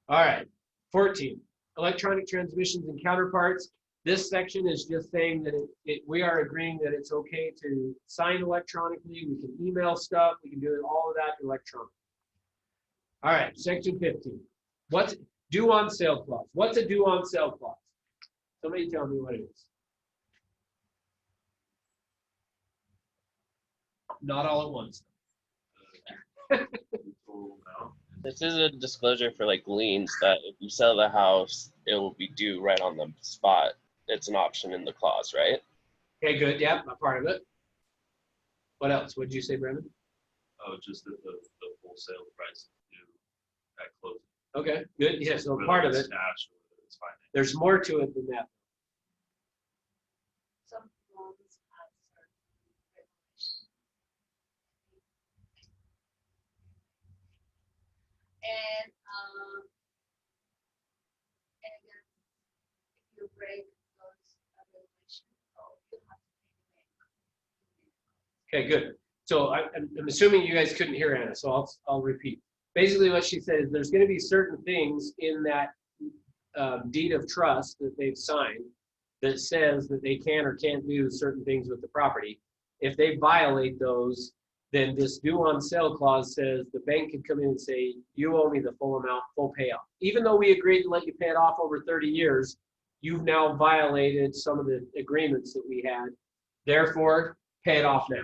on. All right, 14, electronic transmissions and counterparts. This section is just saying that we are agreeing that it's okay to sign electronically. We can email stuff. We can do all of that electronically. All right, section 15. What's due on sale clause? What's a due on sale clause? Somebody tell me what it is. Not all at once. This is a disclosure for like liens that if you sell the house, it will be due right on the spot. It's an option in the clause, right? Okay, good. Yeah, a part of it. What else? What did you say, Brendan? Oh, just that the full sale price is due at closing. Okay, good. Yeah, so Whether part of it's it. cash or whether it's finance. There's more to it than that. Some loans have certain regulations. And again, if you break those regulations, you have to pay the bank. Okay, good. So I'm assuming you guys couldn't hear Anna, so I'll repeat. Basically what she said is there's going to be certain things in that deed of trust that they've signed that says that they can or can't do certain things with the property. If they violate those, then this due on sale clause says the bank can come in and say, you owe me the full amount, full payoff. Even though we agreed to let you pay it off over 30 years, you've now violated some of the agreements that we had. Therefore, pay it off now.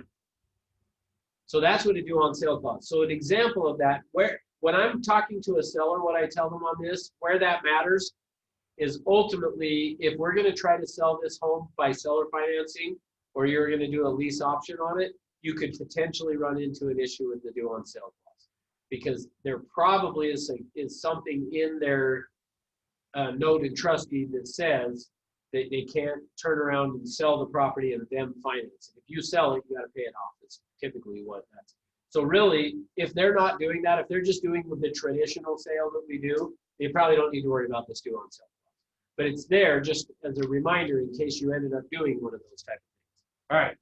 So that's what a due on sale clause. So an example of that, when I'm talking to a seller, what I tell them on this, where that matters is ultimately, if we're going to try to sell this home by seller financing, or you're going to do a lease option on it, you could potentially run into an issue with the due on sale clause, because there probably is something in their note and trust deed that says that they can't turn around and sell the property and then finance it. If you sell it, you got to pay it off. That's typically what that's. So really, if they're not doing that, if they're just doing the traditional sale that we do, they probably don't need to worry about this due on sale clause. But it's there just as a reminder in case you ended up doing one of those type of things. All right.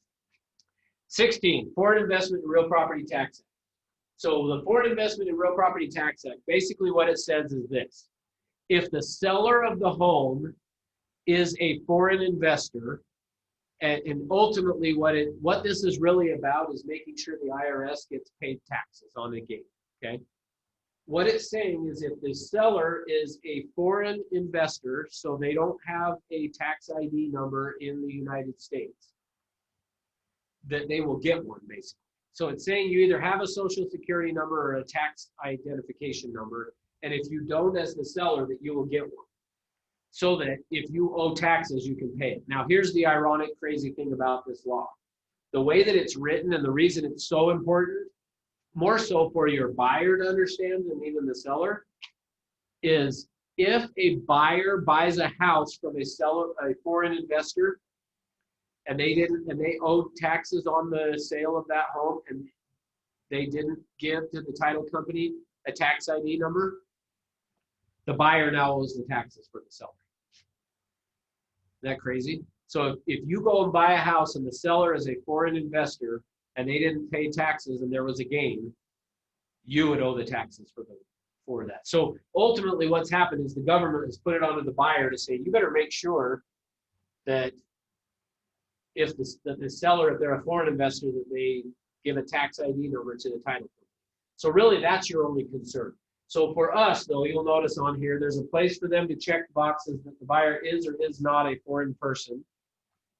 16, Foreign Investment in Real Property Tax Act. So the Foreign Investment in Real Property Tax Act, basically what it says is this. If the seller of the home is a foreign investor, and ultimately what this is really about is making sure the IRS gets paid taxes on the gain, okay? What it's saying is if the seller is a foreign investor, so they don't have a tax ID number in the United States, that they will get one, basically. So it's saying you either have a social security number or a tax identification number, and if you don't as the seller, that you will get one. So that if you owe taxes, you can pay it. Now, here's the ironic, crazy thing about this law. The way that it's written and the reason it's so important, more so for your buyer to understand than even the seller, is if a buyer buys a house from a seller, a foreign investor, and they owed taxes on the sale of that home, and they didn't give to the title company a tax ID number, the buyer now owes the taxes for the seller. Isn't that crazy? So if you go and buy a house and the seller is a foreign investor and they didn't pay taxes and there was a gain, you would owe the taxes for that. So ultimately what's happened is the government has put it onto the buyer to say, you better make sure that if the seller, if they're a foreign investor, that they give a tax ID number to the title company. So really that's your only concern. So for us, though, you'll notice on here, there's a place for them to check boxes that the buyer is or is not a foreign person.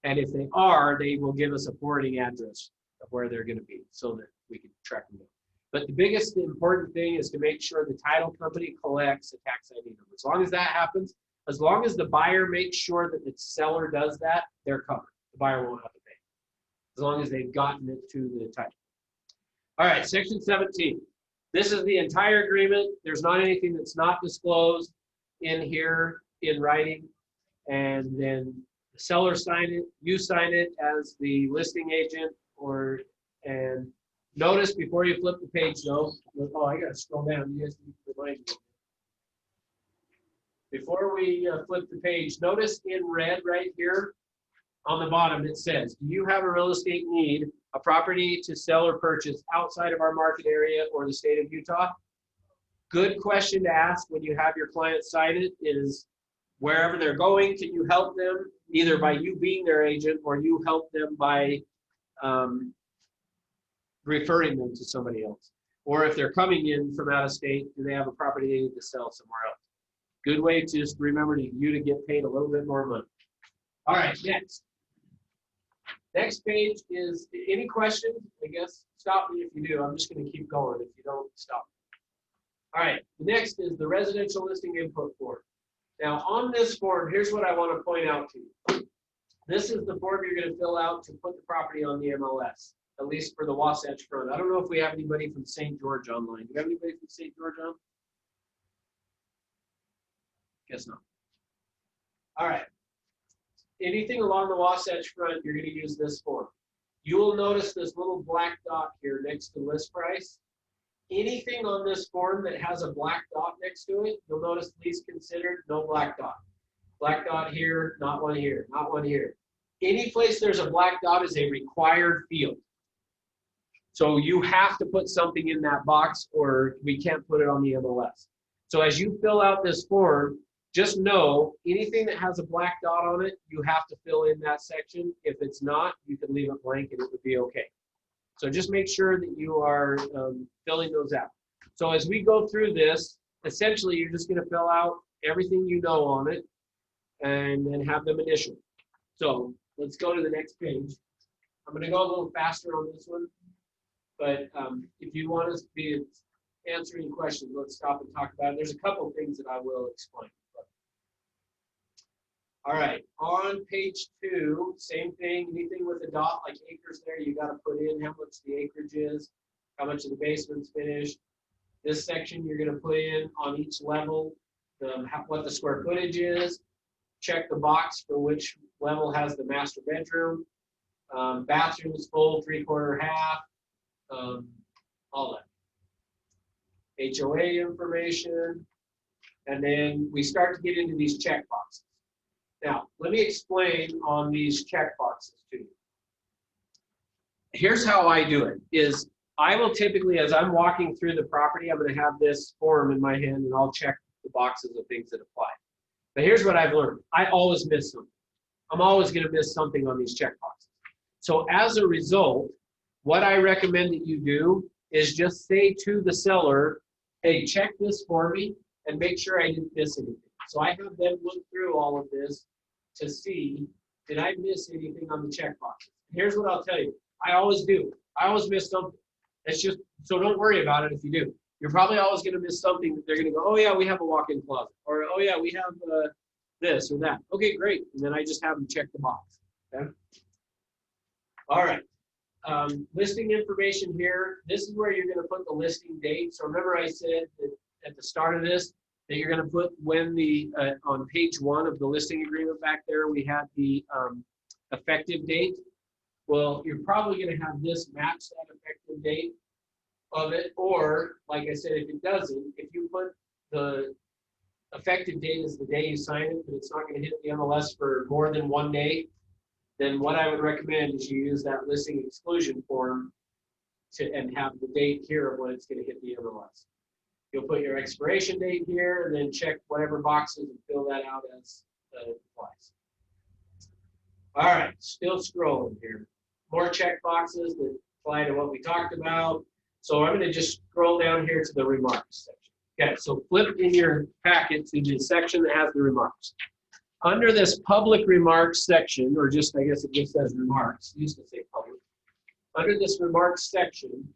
And if they are, they will give us a forwarding address of where they're going to be so that we can track them down. But the biggest important thing is to make sure the title company collects a tax ID number. As long as that happens, as long as the buyer makes sure that the seller does that, they're covered. The buyer won't have to pay, as long as they've gotten it to the title. All right, section 17. This is the entire agreement. There's not anything that's not disclosed in here in writing. And then the seller signed it, you sign it as the listing agent, and notice before you flip the page though, oh, I gotta scroll down, you guys need to remind me. Before we flip the page, notice in red right here on the bottom it says, do you have a real estate need, a property to sell or purchase outside of our market area or the state of Utah? Good question to ask when you have your client sign it is, wherever they're going, can you help them either by you being their agent or you help them by referring them to somebody else? Or if they're coming in from out of state, do they have a property they need to sell somewhere else? Good way to just remember you to get paid a little bit more money. All right, next. Next page is, any questions? I guess stop me if you do. I'm just going to keep going. If you don't, stop. All right, the next is the residential listing input form. Now on this form, here's what I want to point out to you. This is the form you're going to fill out to put the property on the MLS, at least for the Wasatch Front. I don't know if we have anybody from St. George online. Do we have anybody from St. George on? Guess not. All right. Anything along the Wasatch Front, you're going to use this form. You will notice this little black dot here next to list price. Anything on this form that has a black dot next to it, you'll notice lease considered, no black dot. Black dot here, not one here, not one here. Any place there's a black dot is a required field. So you have to put something in that box or we can't put it on the MLS. So as you fill out this form, just know anything that has a black dot on it, you have to fill in that section. If it's not, you can leave it blank and it would be okay. So just make sure that you are filling those out. So as we go through this, essentially you're just going to fill out everything you know on it and then have them initial. So let's go to the next page. I'm going to go a little faster on this one, but if you want us to be answering questions, let's stop and talk about it. There's a couple of things that I will explain. All right, on page 2, same thing, anything with a dot like acres there, you got to put in how much the acreage is, how much of the basement's finished. This section you're going to put in on each level what the square footage is. Check the box for which level has the master bedroom. Bathroom is full, 3/4, half, all that. HOA information, and then we start to get into these check boxes. Now, let me explain on these check boxes to you. Here's how I do it, is I will typically, as I'm walking through the property, I'm going to have this form in my hand and I'll check the boxes of things that apply. But here's what I've learned. I always miss something. I'm always going to miss something on these check boxes. So as a result, what I recommend that you do is just say to the seller, hey, check this for me and make sure I didn't miss anything. So I have them look through all of this to see, did I miss anything on the check boxes? Here's what I'll tell you. I always do. I always miss something. It's just, so don't worry about it if you do. You're probably always going to miss something that they're going to go, oh yeah, we have a walk-in closet. Or, oh yeah, we have this or that. Okay, great. And then I just have them check the box. Okay. All right. Listing information here. This is where you're going to put the listing date. So remember I said that at the start of this, that you're going to put when the, on page 1 of the listing agreement back there, we had the effective date. Well, you're probably going to have this match that effective date of it, or like I said, if it doesn't, if you put the effective date as the day you sign it, but it's not going to hit the MLS for more than 1 day, then what I would recommend is you use that listing exclusion form and have the date here of when it's going to hit the MLS. You'll put your expiration date here and then check whatever boxes and fill that out as it applies. All right, still scrolling here. More check boxes that apply to what we talked about. So I'm going to just scroll down here to the remarks section. Okay, so flip in your packet to the section that has the remarks. Under this public remarks section, or just, I guess it just says remarks, it used to say public. Under this remarks section,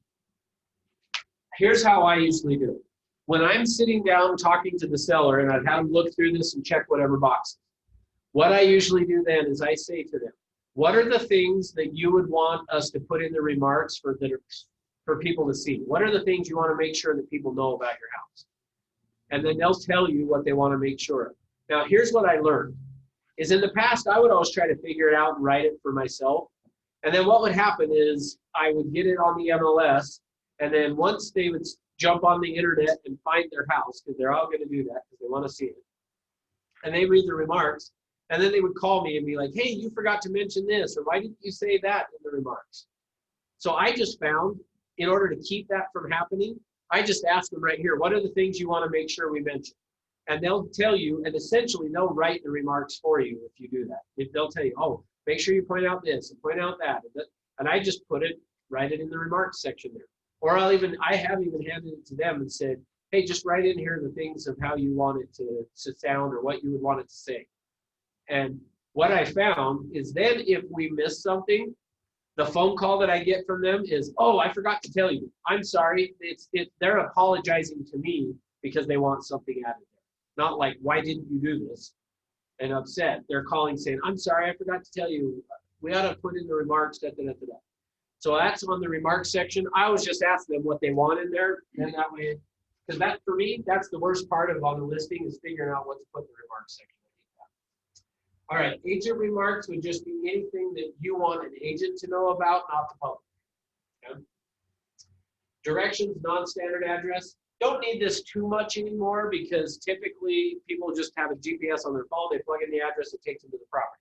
here's how I usually do it. When I'm sitting down talking to the seller and I've had them look through this and check whatever boxes, what I usually do then is I say to them, what are the things that you would want us to put in the remarks for people to see? What are the things you want to make sure that people know about your house? And then they'll tell you what they want to make sure of. Now, here's what I learned, is in the past, I would always try to figure it out and write it for myself. And then what would happen is I would get it on the MLS, and then once they would jump on the internet and find their house, because they're all going to do that because they want to see it, and they read the remarks, and then they would call me and be like, hey, you forgot to mention this, or why didn't you say that in the remarks? So I just found, in order to keep that from happening, I just ask them right here, what are the things you want to make sure we mention? And they'll tell you, and essentially they'll write the remarks for you if you do that. If they'll tell you, oh, make sure you point out this and point out that. And I just write it in the remarks section there. Or I have even handed it to them and said, hey, just write in here the things of how you want it to sound or what you would want it to say. And what I found is then if we miss something, the phone call that I get from them is, oh, I forgot to tell you. I'm sorry. They're apologizing to me because they want something added there. Not like, why didn't you do this? And upset. They're calling saying, I'm sorry, I forgot to tell you. We ought to put in the remarks, da, da, da, da. So that's on the remarks section. I always just ask them what they want in there. And that way, because that, for me, that's the worst part of on the listing is figuring out what to put in the remarks section. All right, agent remarks would just be anything that you want an agent to know about, not the public. Okay? Directions, non-standard address. Don't need this too much anymore because typically people just have a GPS on their phone, they plug in the address, it takes them to the property.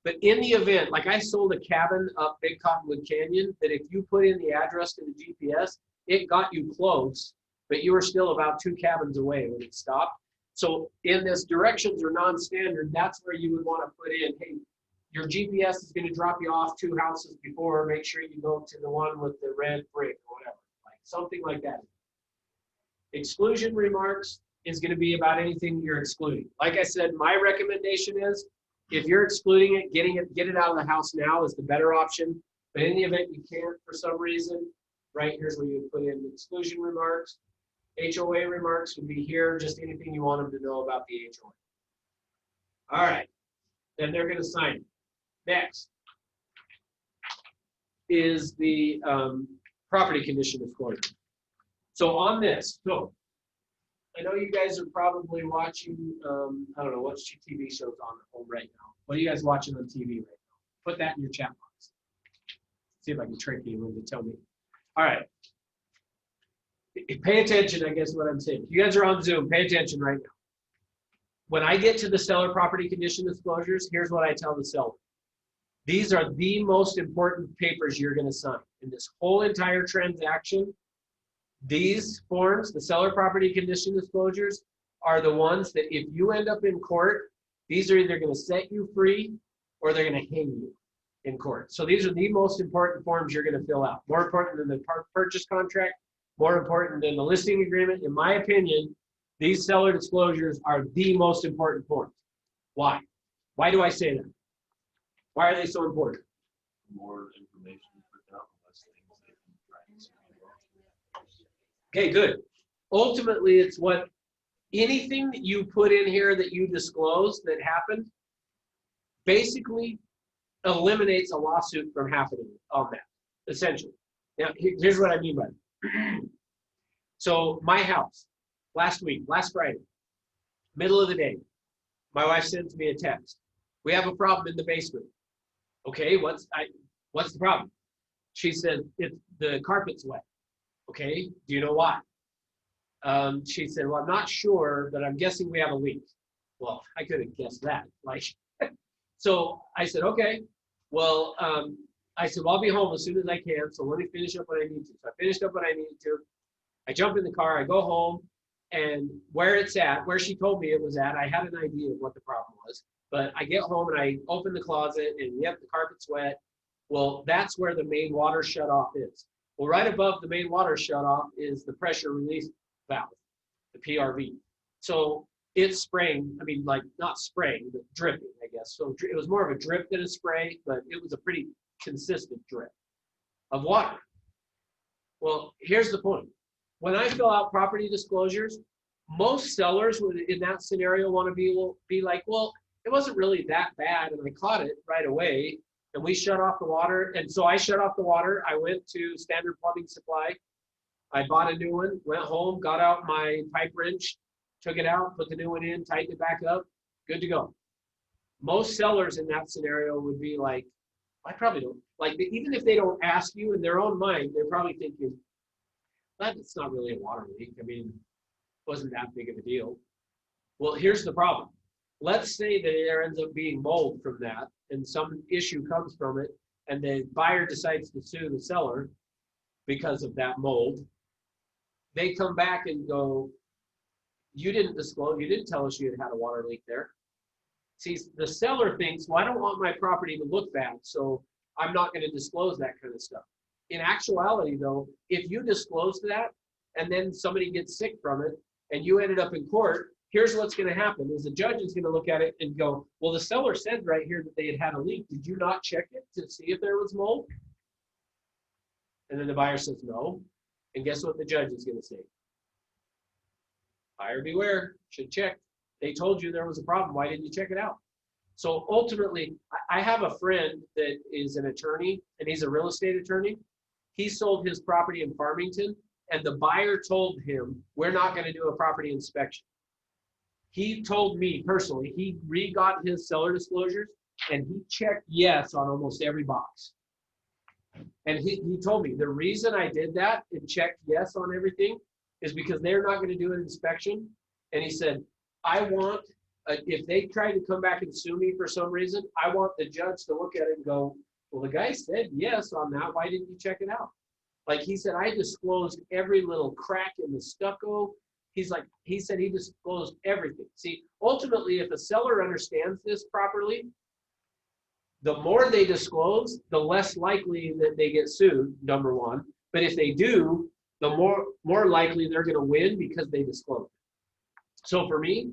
But in the event, like I sold a cabin up Big Cottonwood Canyon, that if you put in the address to the GPS, it got you close, but you were still about 2 cabins away when it stopped. So in this directions or non-standard, that's where you would want to put in, hey, your GPS is going to drop you off 2 houses before, make sure you go to the one with the red brick or whatever, like something like that. Exclusion remarks is going to be about anything you're excluding. Like I said, my recommendation is if you're excluding it, get it out of the house now is the better option. But in the event you can't for some reason, right, here's where you put in exclusion remarks. HOA remarks would be here, just anything you want them to know about the HOA. All right, then they're going to sign it. Next is the property condition disclosure. So on this, so I know you guys are probably watching, I don't know, what TV shows on at home right now. What are you guys watching on TV right now? Put that in your chat box. See if I can trick anyone to tell me. All right. Pay attention, I guess what I'm saying. If you guys are on Zoom, pay attention right now. When I get to the seller property condition disclosures, here's what I tell the seller. These are the most important papers you're going to sign in this whole entire transaction. These forms, the seller property condition disclosures, are the ones that if you end up in court, these are either going to set you free or they're going to hang you in court. So these are the most important forms you're going to fill out. More important than the purchase contract, more important than the listing agreement. In my opinion, these seller disclosures are the most important forms. Why? Why do I say that? Why are they so important? More information put out, less things they can try and see. Okay, good. Ultimately, it's what anything that you put in here that you disclose that happened basically eliminates a lawsuit from happening on that, essentially. Now, here's what I mean by that. So my house, last Friday, middle of the day, my wife sends me a text. We have a problem in the basement. Okay, what's the problem? She said, the carpet's wet. Okay, do you know why? She said, well, I'm not sure, but I'm guessing we have a leak. Well, I could have guessed that. Like, so I said, okay. Well, I said, well, I'll be home as soon as I can, so let me finish up what I need to. So I finished up what I needed to. I jump in the car, I go home, and where it's at, where she told me it was at, I had an idea of what the problem was. But I get home and I open the closet, and yep, the carpet's wet. Well, that's where the main water shutoff is. Well, right above the main water shutoff is the pressure release valve, the PRV. So it's spraying, I mean, like not spraying, but dripping, I guess. So it was more of a drip than a spray, but it was a pretty consistent drip of water. Well, here's the point. When I fill out property disclosures, most sellers would, in that scenario, want to be like, well, it wasn't really that bad, and I caught it right away, and we shut off the water. And so I shut off the water. I went to Standard Plumbing Supply. I bought a new one, went home, got out my pipe wrench, took it out, put the new one in, tightened it back up, good to go. Most sellers in that scenario would be like, I probably don't, like, even if they don't ask you in their own mind, they're probably thinking, that's not really a water leak. I mean, it wasn't that big of a deal. Well, here's the problem. Let's say that there ends up being mold from that and some issue comes from it and the buyer decides to sue the seller because of that mold. They come back and go, you didn't disclose, you didn't tell us you had a water leak there. See, the seller thinks, well, I don't want my property to look bad, so I'm not going to disclose that kind of stuff. In actuality, though, if you disclose that and then somebody gets sick from it and you ended up in court, here's what's going to happen is the judge is going to look at it and go, well, the seller said right here that they had a leak. Did you not check it to see if there was mold? And then the buyer says no. And guess what the judge is going to say? Buyer beware, should check. They told you there was a problem. Why didn't you check it out? So ultimately, I have a friend that is an attorney, and he's a real estate attorney. He sold his property in Farmington, and the buyer told him, we're not going to do a property inspection. He told me personally, he re-got his seller disclosures, and he checked yes on almost every box. And he told me, the reason I did that and checked yes on everything is because they're not going to do an inspection. And he said, I want, if they try to come back and sue me for some reason, I want the judge to look at it and go, well, the guy said yes on that. Why didn't you check it out? Like he said, I disclosed every little crack in the stucco, He said he disclosed everything. See, ultimately, if a seller understands this properly, the more they disclose, the less likely that they get sued, number one. But if they do, the more likely they're going to win because they disclose. So for me,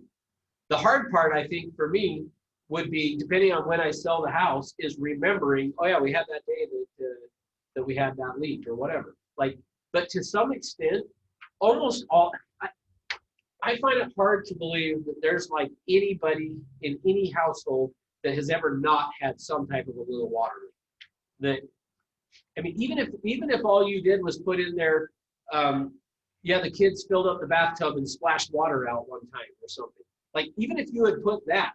the hard part, I think, for me would be, depending on when I sell the house, is remembering, oh yeah, we had that day that we had that leak or whatever. Like, but to some extent, almost all, I find it hard to believe that there's like anybody in any household that has ever not had some type of a little water leak. That, I mean, even if all you did was put in there, yeah, the kids filled up the bathtub and splashed water out one time or something. Like, even if you had put that,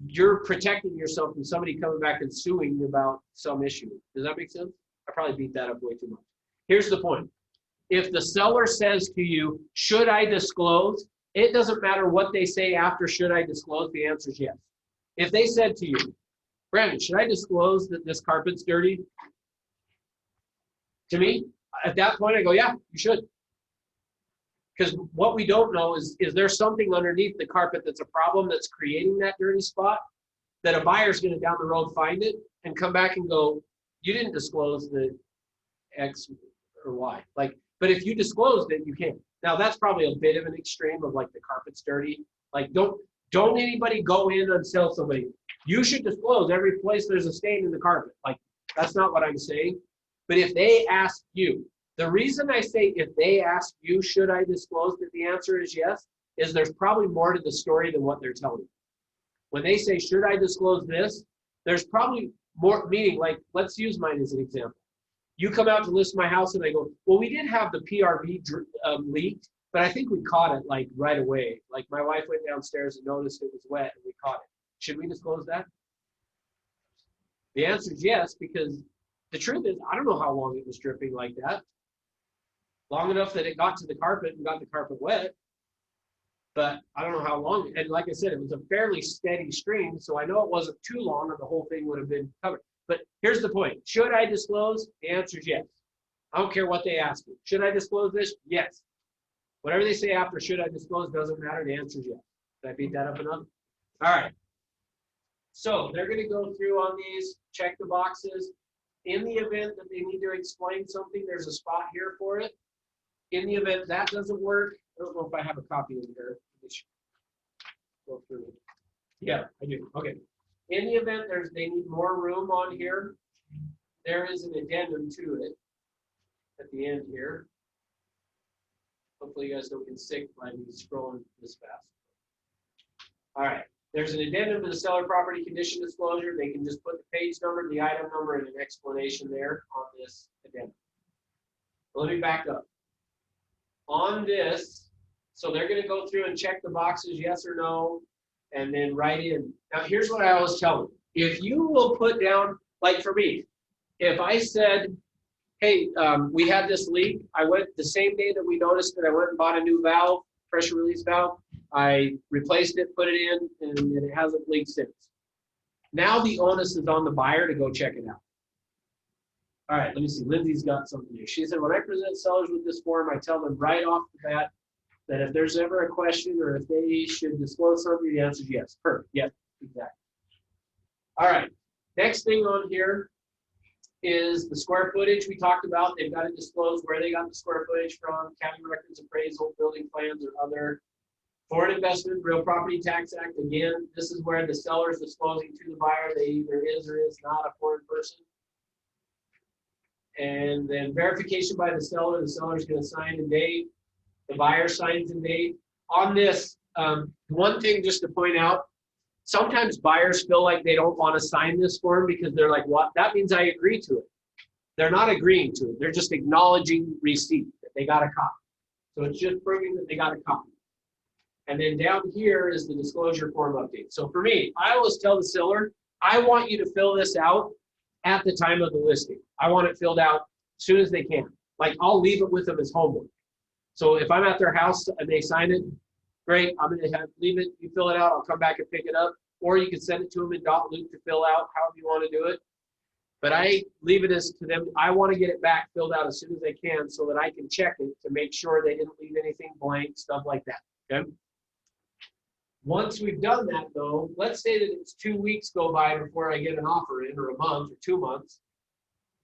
you're protecting yourself from somebody coming back and suing you about some issue. Does that make sense? I probably beat that up way too much. Here's the point. If the seller says to you, should I disclose? It doesn't matter what they say after should I disclose, the answer is yes. If they said to you, Brandon, should I disclose that this carpet's dirty? To me, at that point, I go, yeah, you should. Because what we don't know is there something underneath the carpet that's a problem that's creating that dirty spot that a buyer's going to down the road find it and come back and go, you didn't disclose the X or Y. Like, but if you disclosed it, you can. Now that's probably a bit of an extreme of like the carpet's dirty. Like, don't anybody go in and tell somebody, you should disclose every place there's a stain in the carpet. Like, that's not what I'm saying. But if they ask you, the reason I say if they ask you, should I disclose, that the answer is yes, is there's probably more to the story than what they're telling you. When they say, should I disclose this, there's probably more, meaning, like, let's use mine as an example. You come out to list my house and I go, well, we did have the PRV leaked, but I think we caught it like right away. Like, my wife went downstairs and noticed it was wet and we caught it. Should we disclose that? The answer is yes, because the truth is, I don't know how long it was dripping like that. Long enough that it got to the carpet and got the carpet wet, but I don't know how long. And like I said, it was a fairly steady stream, so I know it wasn't too long or the whole thing would have been covered. But here's the point. Should I disclose? The answer is yes. I don't care what they ask me. Should I disclose this? Yes. Whatever they say after should I disclose doesn't matter. The answer is yes. Did I beat that up enough? All right. So they're going to go through on these, check the boxes. In the event that they need to explain something, there's a spot here for it. In the event that doesn't work, I don't know if I have a copy in here. Go through it. Yeah, I do. Okay. In the event they need more room on here, there is an addendum to it at the end here. Hopefully you guys don't get sick by me scrolling this fast. All right. There's an addendum to the seller property condition disclosure. They can just put the page number, the item number, and an explanation there on this addendum. Let me back up. On this, so they're going to go through and check the boxes, yes or no, and then write in. Now, here's what I always tell them. If you will put down, like for me, if I said, hey, we had this leak, I went the same day that we noticed it, I went and bought a new valve, pressure release valve. I replaced it, put it in, and it hasn't leaked since. Now the onus is on the buyer to go check it out. All right, let me see. Lindsay's got something here. She said, when I present sellers with this form, I tell them right off the bat that if there's ever a question or if they should disclose something, the answer is yes. Perfect. Yes, exactly. All right. Next thing on here is the square footage we talked about. They've got to disclose where they got the square footage from, county records, appraisal, building plans, or other. Foreign investment, real property tax act. Again, this is where the seller is disclosing to the buyer they either is or is not a foreign person. And then verification by the seller is going to sign and date. The buyer signs and date. On this, one thing just to point out, sometimes buyers feel like they don't want to sign this form because they're like, what? That means I agree to it. They're not agreeing to it. They're just acknowledging receipt, that they got a copy. So it's just proving that they got a copy. And then down here is the disclosure form update. So for me, I always tell the seller, I want you to fill this out at the time of the listing. I want it filled out as soon as they can. Like, I'll leave it with them as homework. So if I'm at their house and they sign it, great, I'm gonna leave it, you fill it out, I'll come back and pick it up. Or you can send it to them in dot loop to fill out, however you wanna do it. But I leave it as to them. I want to get it back filled out as soon as I can so that I can check it to make sure they didn't leave anything blank, stuff like that. Okay. Once we've done that though, let's say that it's 2 weeks go by before I get an offer in, or a month or 2 months.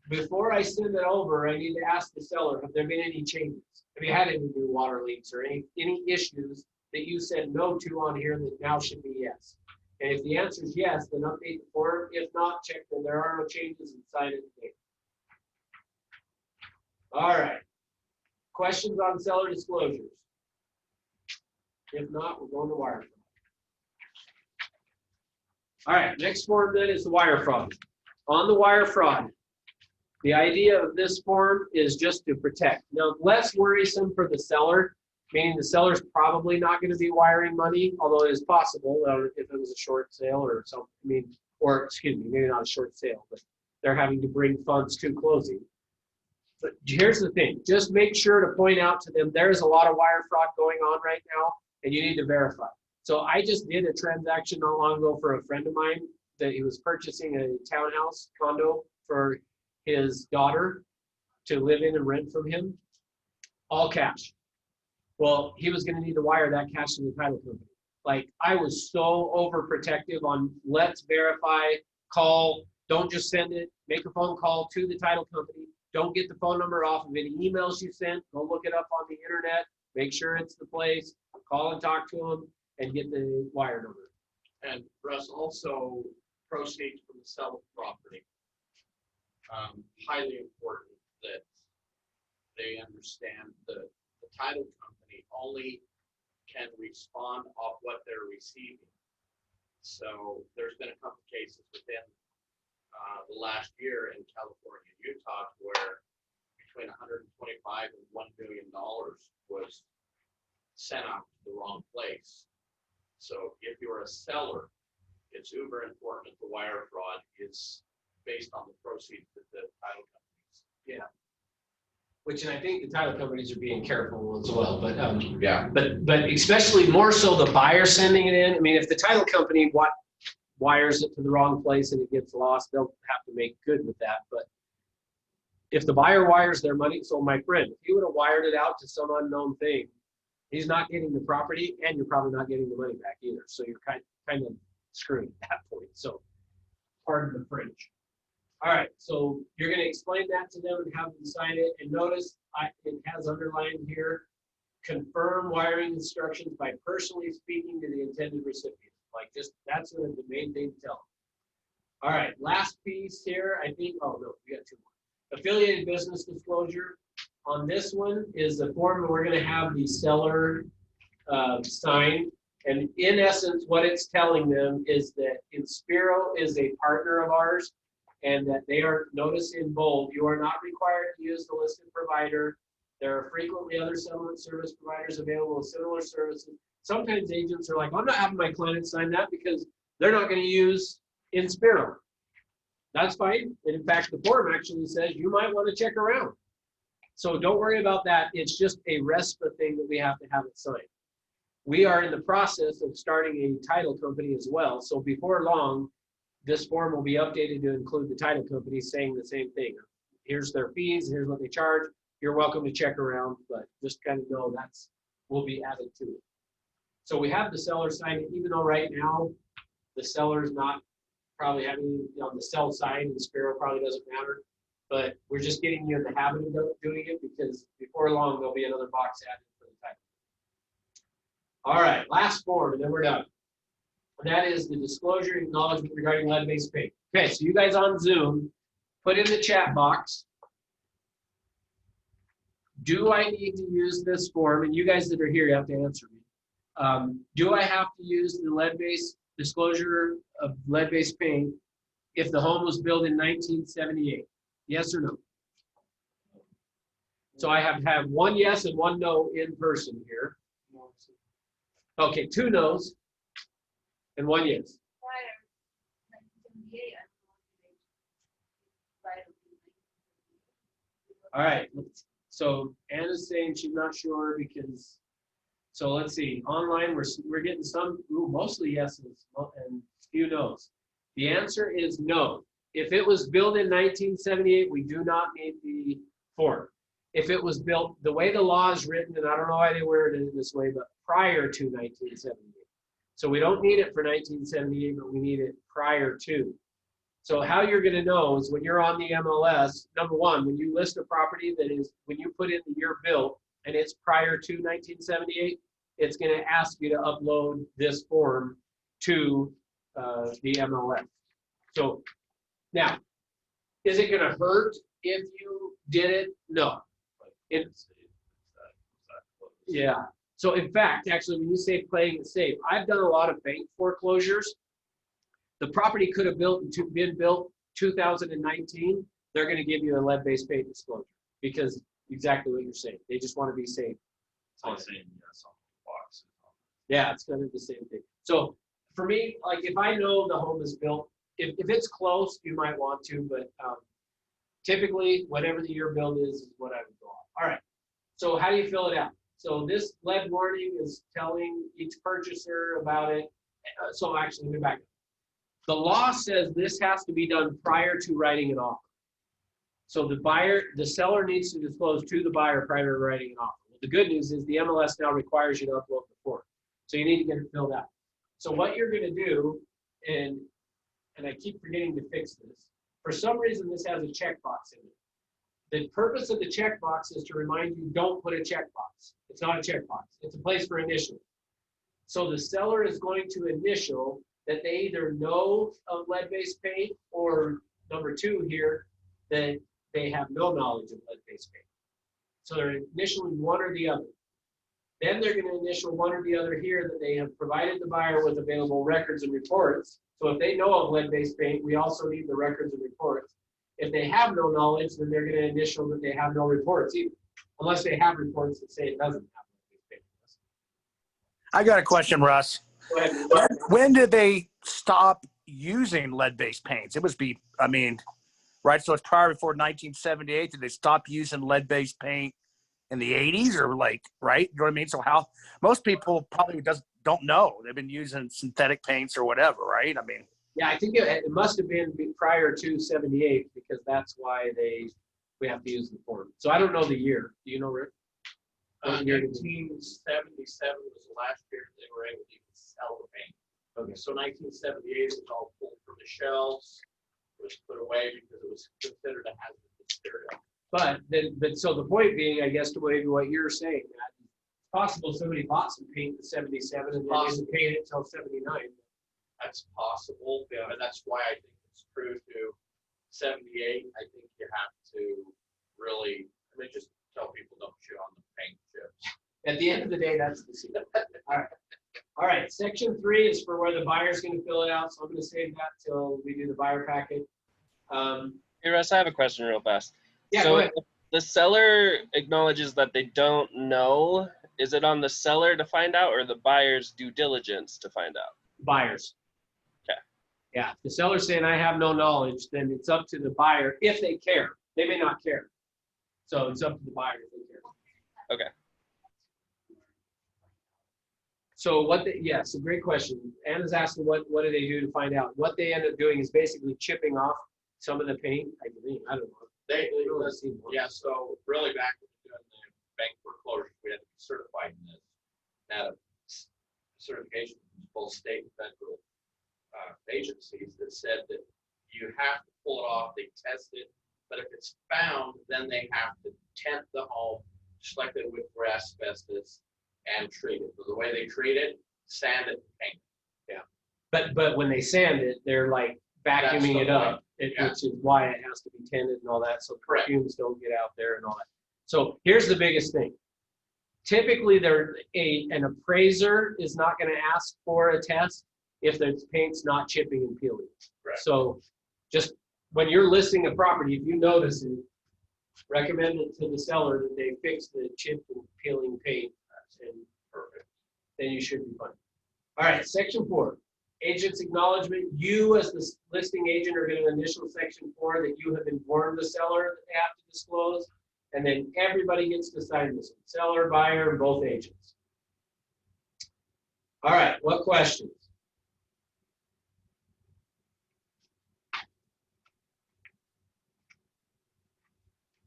Before I send it over, I need to ask the seller, have there been any changes? Have you had any new water leaks or any issues that you said no to on here that now should be yes? And if the answer is yes, then update the form. If not, check that there are no changes and sign it today. All right. Questions on seller disclosures? If not, we're going to wire fraud. All right, next form then is the wire fraud. On the wire fraud, the idea of this form is just to protect. Now, less worrisome for the seller, meaning the seller's probably not going to be wiring money, although it is possible if it was a short sale or something. I mean, or excuse me, maybe not a short sale, but they're having to bring funds to closing. But here's the thing, just make sure to point out to them there's a lot of wire fraud going on right now and you need to verify. So I just did a transaction not long ago for a friend of mine that he was purchasing a townhouse condo for his daughter to live in and rent from him, all cash. Well, he was going to need to wire that cash to the title company. Like, I was so overprotective on let's verify, call, don't just send it, make a phone call to the title company. Don't get the phone number off of any emails you sent. Go look it up on the internet, make sure it's the place, call and talk to them, and get the wire number. And Russ, also proceeds from the sale of property. Highly important that they understand the title company only can respond off what they're receiving. So there's been a couple cases within the last year in California and Utah where between 125 and $1 billion was sent out to the wrong place. So if you're a seller, it's uber important that the wire fraud is based on the proceeds that the title companies. Yeah. Which, and I think the title companies are being careful as well, but Yeah. but especially more so the buyer sending it in. I mean, if the title company wires it to the wrong place and it gets lost, they'll have to make good with that. But if the buyer wires their money, so my friend, if he would have wired it out to some unknown thing, he's not getting the property, and you're probably not getting the money back either. So you're kind of screwed at that point. So pardon the French. All right, so you're going to explain that to them and have them sign it. And notice it has underlined here, confirm wiring instructions by personally speaking to the intended recipient. Like, just that's the main thing to tell them. All right, last piece here, I think, oh no, we got two more. Affiliated business disclosure. On this one is the form that we're going to have the seller sign. And in essence, what it's telling them is that Inspiro is a partner of ours, and that they are, notice in bold, you are not required to use the listed provider. There are frequently other settlement service providers available with similar services. Sometimes agents are like, I'm not having my client sign that because they're not going to use Inspiro. That's fine. And in fact, the form actually says you might want to check around. So don't worry about that. It's just a RESPA thing that we have to have it signed. We are in the process of starting a title company as well. So before long, this form will be updated to include the title company saying the same thing. Here's their fees, here's what they charge. You're welcome to check around, but just kind of know that's will be added to it. So we have the seller sign it, even though right now the seller's not probably having on the sell side, and Inspiro probably doesn't matter. But we're just getting you in the habit of doing it because before long there'll be another box added for the title. All right, last form, and then we're done. And that is the disclosure and acknowledgement regarding lead-based paint. Okay, so you guys on Zoom, put in the chat box, do I need to use this form? And you guys that are here, you have to answer me. Do I have to use the lead-based disclosure of lead-based paint if the home was built in 1978? Yes or no? So I have had one yes and one no in person here. Okay, two no's and one yes. All right, so Anna's saying she's not sure because, so let's see, online we're getting some, mostly yeses and few no's. The answer is no. If it was built in 1978, we do not need the form. If it was built, the way the law is written, and I don't know why they worded it this way, but prior to 1978. So we don't need it for 1978, but we need it prior to. So how you're gonna know is when you're on the MLS, number one, when you list a property that is, when you put in the year built and it's prior to 1978, it's gonna ask you to upload this form to the MLS. So now, is it gonna hurt if you did it? No. Yeah. So in fact, actually, when you say playing it safe, I've done a lot of bank foreclosures. The property could have been built 2019. They're going to give you a lead-based paint disclosure because exactly what you're saying. They just want to be safe. It's like saying yes on the box. Yeah, it's kind of the same thing. So for me, like if I know the home is built, if it's close, you might want to, but typically whatever the year build is what I would go on. All right. So how do you fill it out? So this lead warning is telling each purchaser about it. So actually, let me back up. The law says this has to be done prior to writing an offer. So the seller needs to disclose to the buyer prior to writing an offer. Well, the good news is the MLS now requires you to upload the form. So you need to get it filled out. So what you're going to do, and I keep forgetting to fix this, for some reason this has a checkbox in it. The purpose of the checkbox is to remind you don't put a checkbox. It's not a checkbox. It's a place for initial. So the seller is going to initial that they either know of lead-based paint or number two here, that they have no knowledge of lead-based paint. So they're initialing one or the other. Then they're going to initial one or the other here that they have provided the buyer with available records and reports. So if they know of lead-based paint, we also need the records and reports. If they have no knowledge, then they're going to initial that they have no reports either, unless they have reports that say it doesn't have lead-based paint. I got a question, Russ. Go ahead. When did they stop using lead-based paints? It must be, I mean, right? So it's prior before 1978. Did they stop using lead-based paint in the 80s or like, right? You know what I mean? So how, most people probably don't know. They've been using synthetic paints or whatever, right? I mean. Yeah, I think it must have been prior to 78 because that's why we have to use the form. So I don't know the year. Do you know, Rick? 1977 was the last year they were able to even sell the paint. Okay. So 1978 was all pulled from the shelves, was put away because it was considered a hazardous material. But so the point being, I guess, to maybe what you're saying, that it's possible somebody bought some paint in 77 and they didn't paint it until 79. That's possible, but that's why I think it's true to 78. I think you have to really, just tell people don't chew on the paint chips. At the end of the day, that's the secret. All right. Section 3 is for where the buyer's going to fill it out. So I'm going to save that till we do the buyer packet. Hey Russ, I have a question real fast. Yeah, so go ahead. If the seller acknowledges that they don't know, is it on the seller to find out or the buyer's due diligence to find out? Buyers. Okay. Yeah. If the seller's saying I have no knowledge, then it's up to the buyer if they care. They may not care. So it's up to the buyer if they care. Okay. So yes, a great question. Anna's asking what do they do to find out? What they end up doing is basically chipping off some of the paint. I don't know. Yeah, so really back when we were doing the bank foreclosures, we had to be certified in this. Had a certification from both state and federal agencies that said that you have to pull it off, they test it, but if it's found, then they have to tent the home, just like they would for asbestos, and treat it. So the way they treat it, sand it, paint it. Yeah. But when they sand it, they're like vacuuming it up, which is why it has to be tended and all that, so fumes don't get out there and all that. So here's the biggest thing. Typically, an appraiser is not going to ask for a test if the paint's not chipping and peeling. Right. So just when you're listing a property, if you notice it, recommend it to the seller that they fix the chip and peeling paint, and perfect. Then you should be fine. All right, section 4. Agent's acknowledgement. You as the listing agent are going to initial section 4 that you have informed the seller that they have to disclose. And then everybody gets to sign this one. Seller, buyer, and both agents. All right, what questions?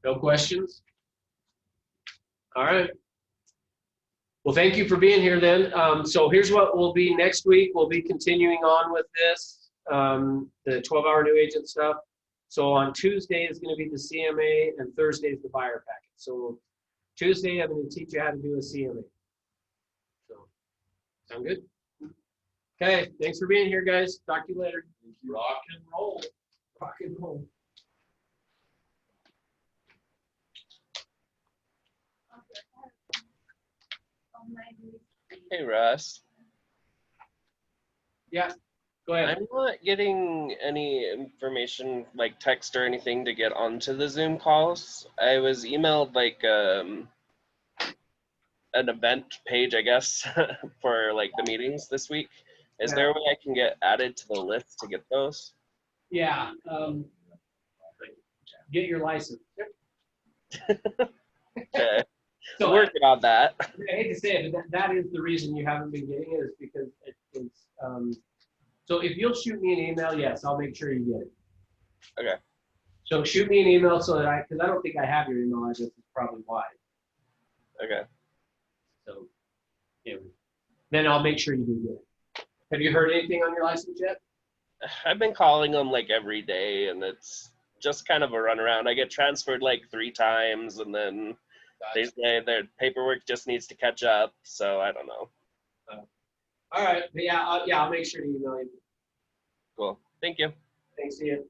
No questions? All right. Well, thank you for being here then. So here's what will be next week. We'll be continuing on with this, the 12-hour new agent stuff. So on Tuesday is going to be the CMA and Thursday is the buyer packet. So Tuesday, I'm going to teach you how to do a CMA. So, sound good? Okay, thanks for being here, guys. Talk to you later. Rock and roll. Rock and roll. Hey, Russ. Yeah, go ahead. I'm not getting any information like text or anything to get onto the Zoom calls. I was emailed like an event page, I guess, for like the meetings this week. Is there a way I can get added to the list to get those? Yeah, get your license. Okay. So Working on that. I hate to say it, but that is the reason you haven't been getting it, is because it's so if you'll shoot me an email, yes, I'll make sure you get it. Okay. So shoot me an email so that because I don't think I have your email address, is probably why. Okay. So anyway, then I'll make sure you do get it. Have you heard anything on your license yet? I've been calling them like every day, and it's just kind of a runaround. I get transferred like 3 times, and then they say their paperwork just needs to catch up. So I don't know. All right, but yeah, I'll make sure to email you. Cool. Thank you. Thanks, Ian.